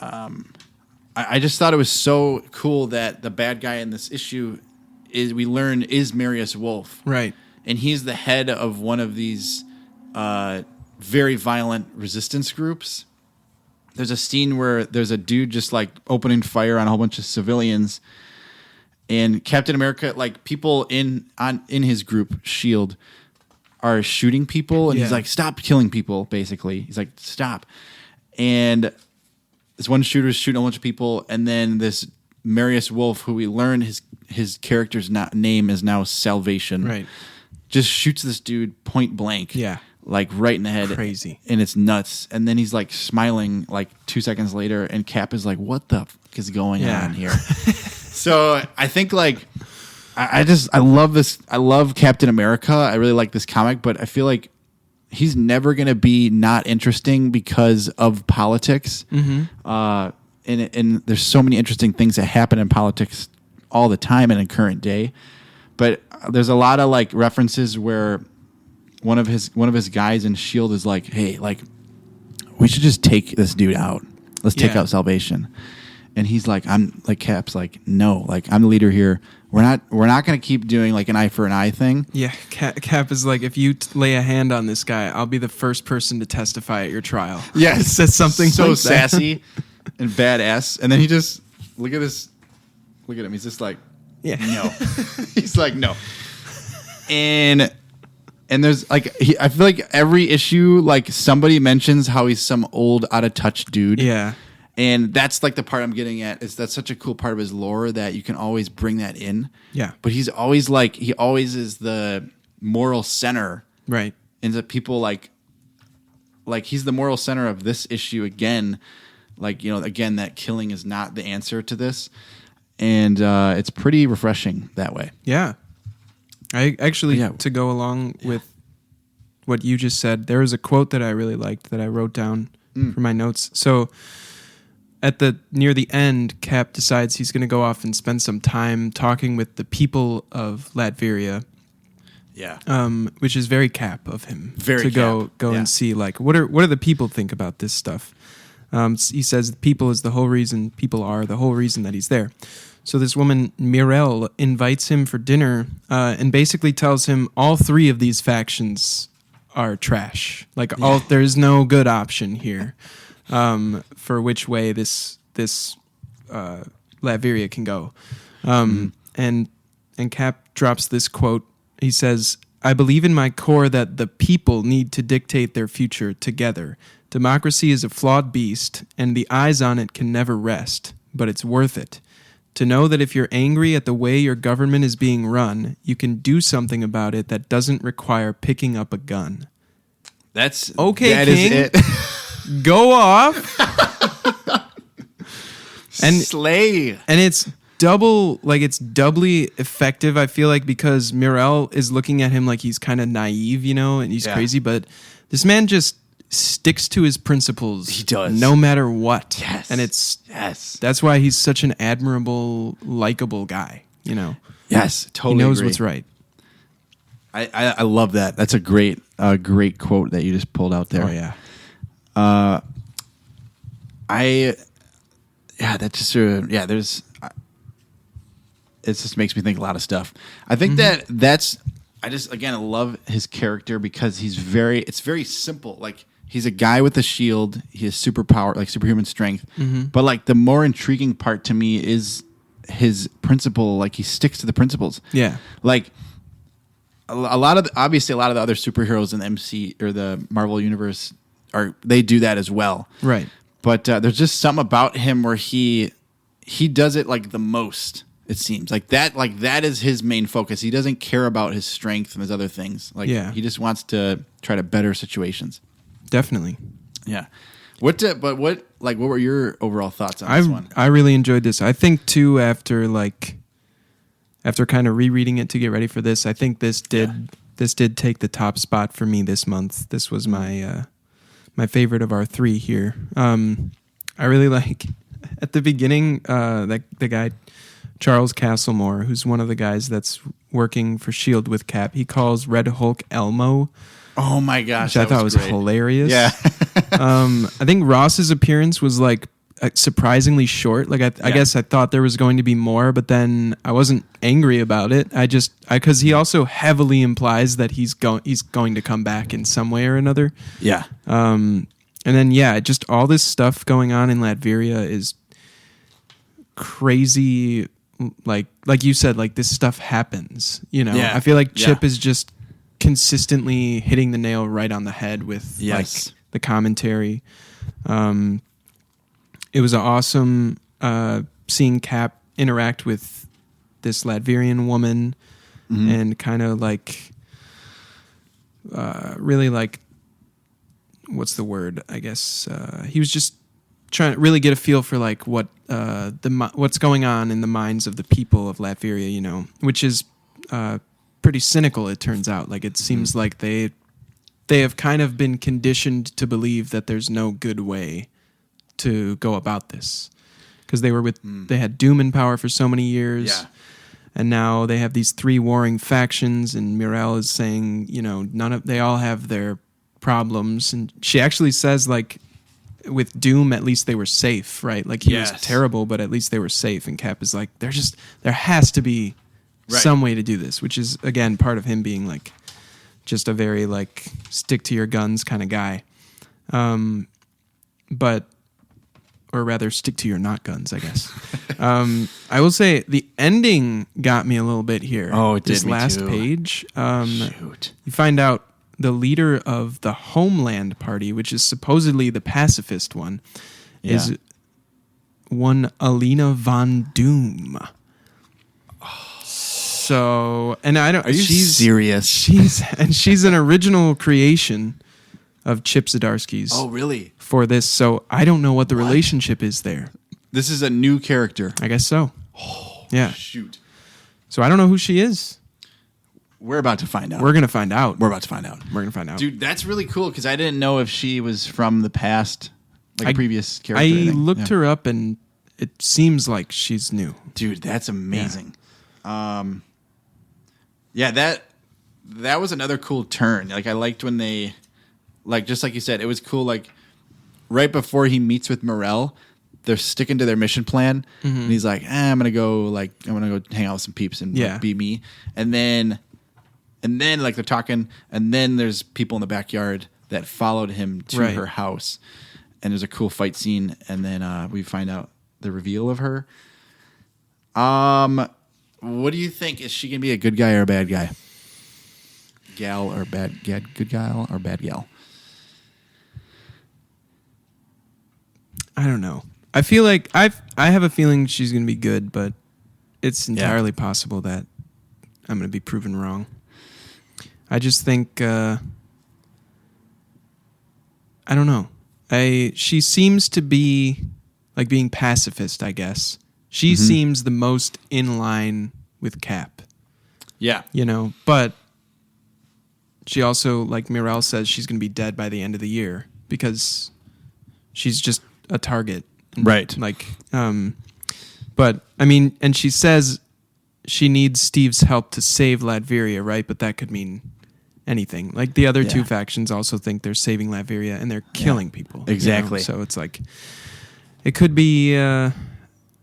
I just thought it was so cool that the bad guy in this issue we learn is Marius Wolf. Right. And he's the head of one of these very violent resistance groups. There's a scene where there's a dude just like opening fire on a whole bunch of civilians, and Captain America, like people in his group, S.H.I.E.L.D., are shooting people, and he's like, "Stop killing people!" Basically, he's like, "Stop!" And this one shooter's shooting a bunch of people, and then this Marius Wolf, who we learn his character's name is now Salvation, right? Just shoots this dude point blank, like right in the head. Crazy. And it's nuts. And then he's like smiling like 2 seconds later, and Cap is like, "What the fuck is going on here?" So I think like I love this. I love Captain America. I really like this comic, but I feel like he's never going to be not interesting because of politics. And there's so many interesting things that happen in politics all the time and in current day. But there's a lot of like references where one of his guys in S.H.I.E.L.D. is like, "Hey, like we should just take this dude out. Let's take out Salvation." And he's like, "I'm like," Cap's like, "No, like I'm the leader here. We're not going to keep doing like an eye for an eye thing." Yeah, Cap is like, "If you lay a hand on this guy, I'll be the first person to testify at your trial." Yeah, it says something so like sassy and badass. And then he just look at him. He's just like, no. He's like, no. And there's like, I feel like every issue, like somebody mentions how he's some old out of touch dude. Yeah. And that's like the part I'm getting at, is that's such a cool part of his lore that you can always bring that in. Yeah. But he's always like, he always is the moral center. Right. And the people like he's the moral center of this issue again. Like, again, that killing is not the answer to this. And it's pretty refreshing that way. Yeah. I actually, to go along with what you just said, there was a quote that I really liked that I wrote down for my notes. So near the end, Cap decides he's going to go off and spend some time talking with the people of Latveria. Yeah. Which is very Cap of him. Very to go and see, like, what do the people think about this stuff? He says people are the whole reason that he's there. So this woman, Mirel, invites him for dinner and basically tells him all 3 of these factions are trash. Like, there's no good option here for which way this Latveria can go. And Cap drops this quote. He says, "I believe in my core that the people need to dictate their future together. Democracy is a flawed beast, and the eyes on it can never rest, but it's worth it. To know that if you're angry at the way your government is being run, you can do something about it that doesn't require picking up a gun." That's okay, that King. Is it. Go off. And slay. And it's doubly effective, I feel like, because Mirel is looking at him like he's kind of naive, and he's crazy, but this man just sticks to his principles. He does. No matter what. Yes. And that's why he's such an admirable, likable guy, you know. Yes, totally. He knows agree. what's right. I love that. That's a great quote that you just pulled out there. Oh yeah. That's just there's it just makes me think a lot of stuff. I think I just again love his character because it's very simple. Like he's a guy with a shield, he has superpower, like superhuman strength. But like the more intriguing part to me is his principle, like he sticks to the principles. Yeah. Like a lot of the other superheroes in the MC or the Marvel universe they do that as well. Right. But there's just something about him where he does it like the most, it seems. Like that is his main focus. He doesn't care about his strength and his other things. Like he just wants to try to better situations. Definitely. Yeah. What were your overall thoughts on this one? I really enjoyed this. I think too after kind of rereading it to get ready for this, I think this did take the top spot for me this month. This was my favorite of our three here. I really like at the beginning the guy Charles Castlemore, who's one of the guys that's working for S.H.I.E.L.D. with Cap. He calls Red Hulk Elmo. Oh my gosh, which I thought was hilarious. Yeah. I think Ross's appearance was like surprisingly short. Like I guess I thought there was going to be more, but then I wasn't angry about it. Because he also heavily implies that he's going to come back in some way or another. Yeah. And then just all this stuff going on in Latveria is crazy. Like you said, like this stuff happens. You know, I feel like Chip is just consistently hitting the nail right on the head with like the commentary. It was awesome seeing Cap interact with this Latverian woman and kind of like really like, what's the word? I guess he was just trying to really get a feel for like what's going on in the minds of the people of Latveria, you know, which is pretty cynical, it turns out. Like it seems like they have kind of been conditioned to believe that there's no good way to go about this, because they had Doom in power for so many years, and now they have these three warring factions, and Mirel is saying, you know, they all have their problems, and she actually says like with Doom at least they were safe, right? Like he was terrible, but at least they were safe. And Cap is like, there has to be some way to do this, which is again part of him being like just a very like stick to your guns kind of guy, or rather stick to your not guns, I guess. I will say the ending got me a little bit here. Oh, it did. This me last too. page. Shoot. You find out the leader of the Homeland Party, which is supposedly the pacifist one, is one Alina von Doom. So, and I don't. Are you serious? She's an original creation of Chip Zdarsky's. Oh, really? For this, so I don't know what the relationship is there. This is a new character. I guess so. Oh, yeah. Shoot. So I don't know who she is. We're about to find out. We're gonna find out. We're about to find out. We're gonna find out. Dude, that's really cool because I didn't know if she was from the past, like a previous character. I looked her up, and it seems like she's new. Dude, that's amazing. That was another cool turn. Like I liked when they, like just like you said, it was cool. Like right before he meets with Morel, they're sticking to their mission plan, and he's like, I'm gonna go hang out with some peeps and like, be me, and then like they're talking, and then there's people in the backyard that followed him to her house, and there's a cool fight scene, and then we find out the reveal of her. What do you think? Is she gonna be a good guy or a bad guy? Good gal or bad gal? I don't know. I feel like I have a feeling she's going to be good, but it's entirely possible that I'm going to be proven wrong. I just think I don't know. She seems to be like being pacifist, I guess. She seems the most in line with Cap. Yeah. You know, but she also, like Mirel says, she's going to be dead by the end of the year because she's just a target. Right. Like, but I mean, and she says she needs Steve's help to save Latveria, right? But that could mean anything. Like the other two factions also think they're saving Latveria and they're killing people. Exactly. So it's like, it could be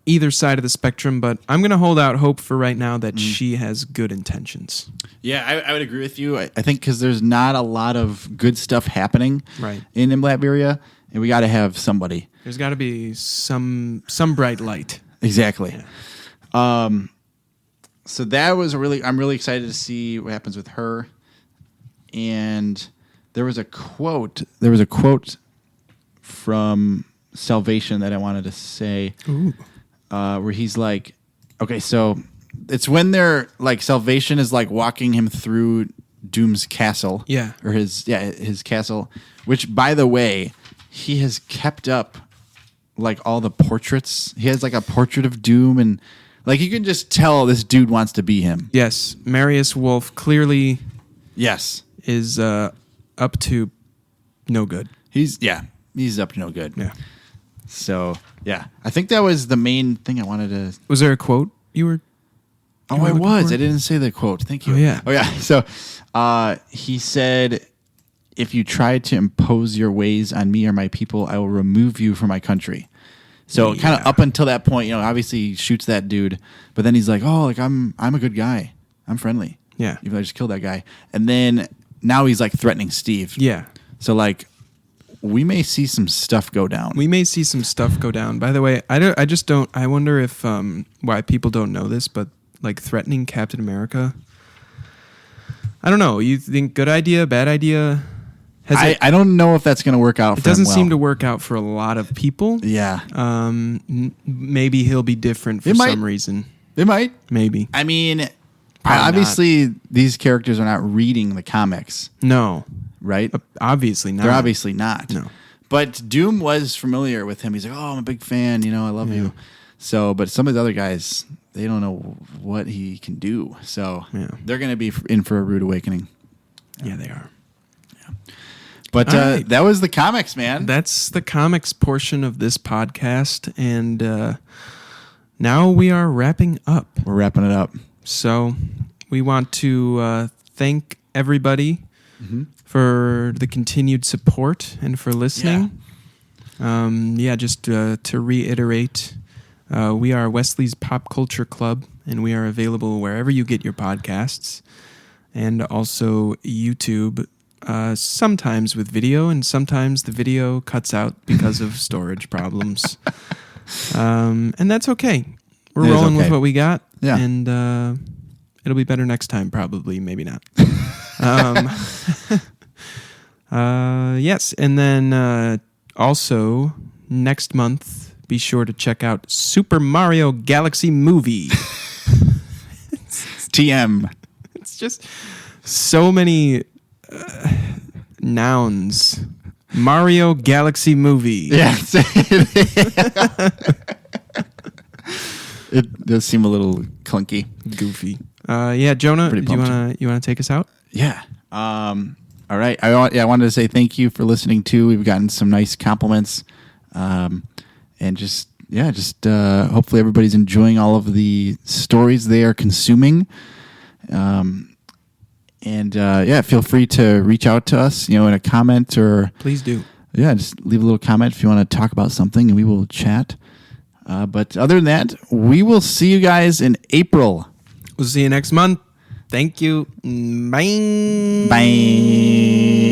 either side of the spectrum, but I'm going to hold out hope for right now that she has good intentions. Yeah, I would agree with you. I think because there's not a lot of good stuff happening in Latveria, and we got to have somebody. There's got to be some bright light. Exactly. Yeah. So that was I'm really excited to see what happens with her. And there was a quote from Salvation that I wanted to say, where he's like, okay, so it's when they're like Salvation is like walking him through Doom's castle, or his castle, which by the way, he has kept up like all the portraits. He has like a portrait of Doom, and like you can just tell this dude wants to be him. Yes, Marius Wolf clearly is up to no good. He's up to no good. Yeah. So I think that was the main thing I wanted to. Was there a quote you were? I was. I didn't say the quote. Thank you. Oh yeah. So he said, "If you try to impose your ways on me or my people, I will remove you from my country." So kind of up until that point, you know, obviously he shoots that dude, but then he's like, "Oh, like I'm a good guy. I'm friendly." Yeah. Even though I just killed that guy, and then now he's like threatening Steve. Yeah. So like, we may see some stuff go down. By the way, I just don't. I wonder if why people don't know this, but like threatening Captain America. I don't know. You think good idea, bad idea? I don't know if that's going to work out. It doesn't seem to work out for a lot of people. Yeah. Maybe he'll be different for some reason. It might. Maybe. I mean, obviously these characters are not reading the comics. No. Right? Obviously not. They're obviously not. No. But Doom was familiar with him. He's like, "Oh, I'm a big fan. You know, I love you." So, but some of the other guys, they don't know what he can do. So they're going to be in for a rude awakening. Yeah, they are. Yeah. But that was the comics, man. That's the comics portion of this podcast. And now we are wrapping up. We're wrapping it up. So we want to thank everybody for the continued support and for listening. Just to reiterate, we are Wesley's Pop Culture Club, and we are available wherever you get your podcasts, and also YouTube, sometimes with video, and sometimes the video cuts out because of storage problems. And that's okay. We're rolling with what we got, and it'll be better next time, probably, maybe not. Yes, and then also next month, be sure to check out Super Mario Galaxy Movie. TM. It's just so many nouns. Mario Galaxy Movie. Yeah. It does seem a little clunky, goofy. Jonah, you wanna take us out? Yeah. All right. I wanted to say thank you for listening too. We've gotten some nice compliments, and just hopefully everybody's enjoying all of the stories they are consuming. Feel free to reach out to us, in a comment or please do. Yeah, just leave a little comment if you want to talk about something, and we will chat. But other than that, we will see you guys in April. We'll see you next month. Thank you. Bye. Bye.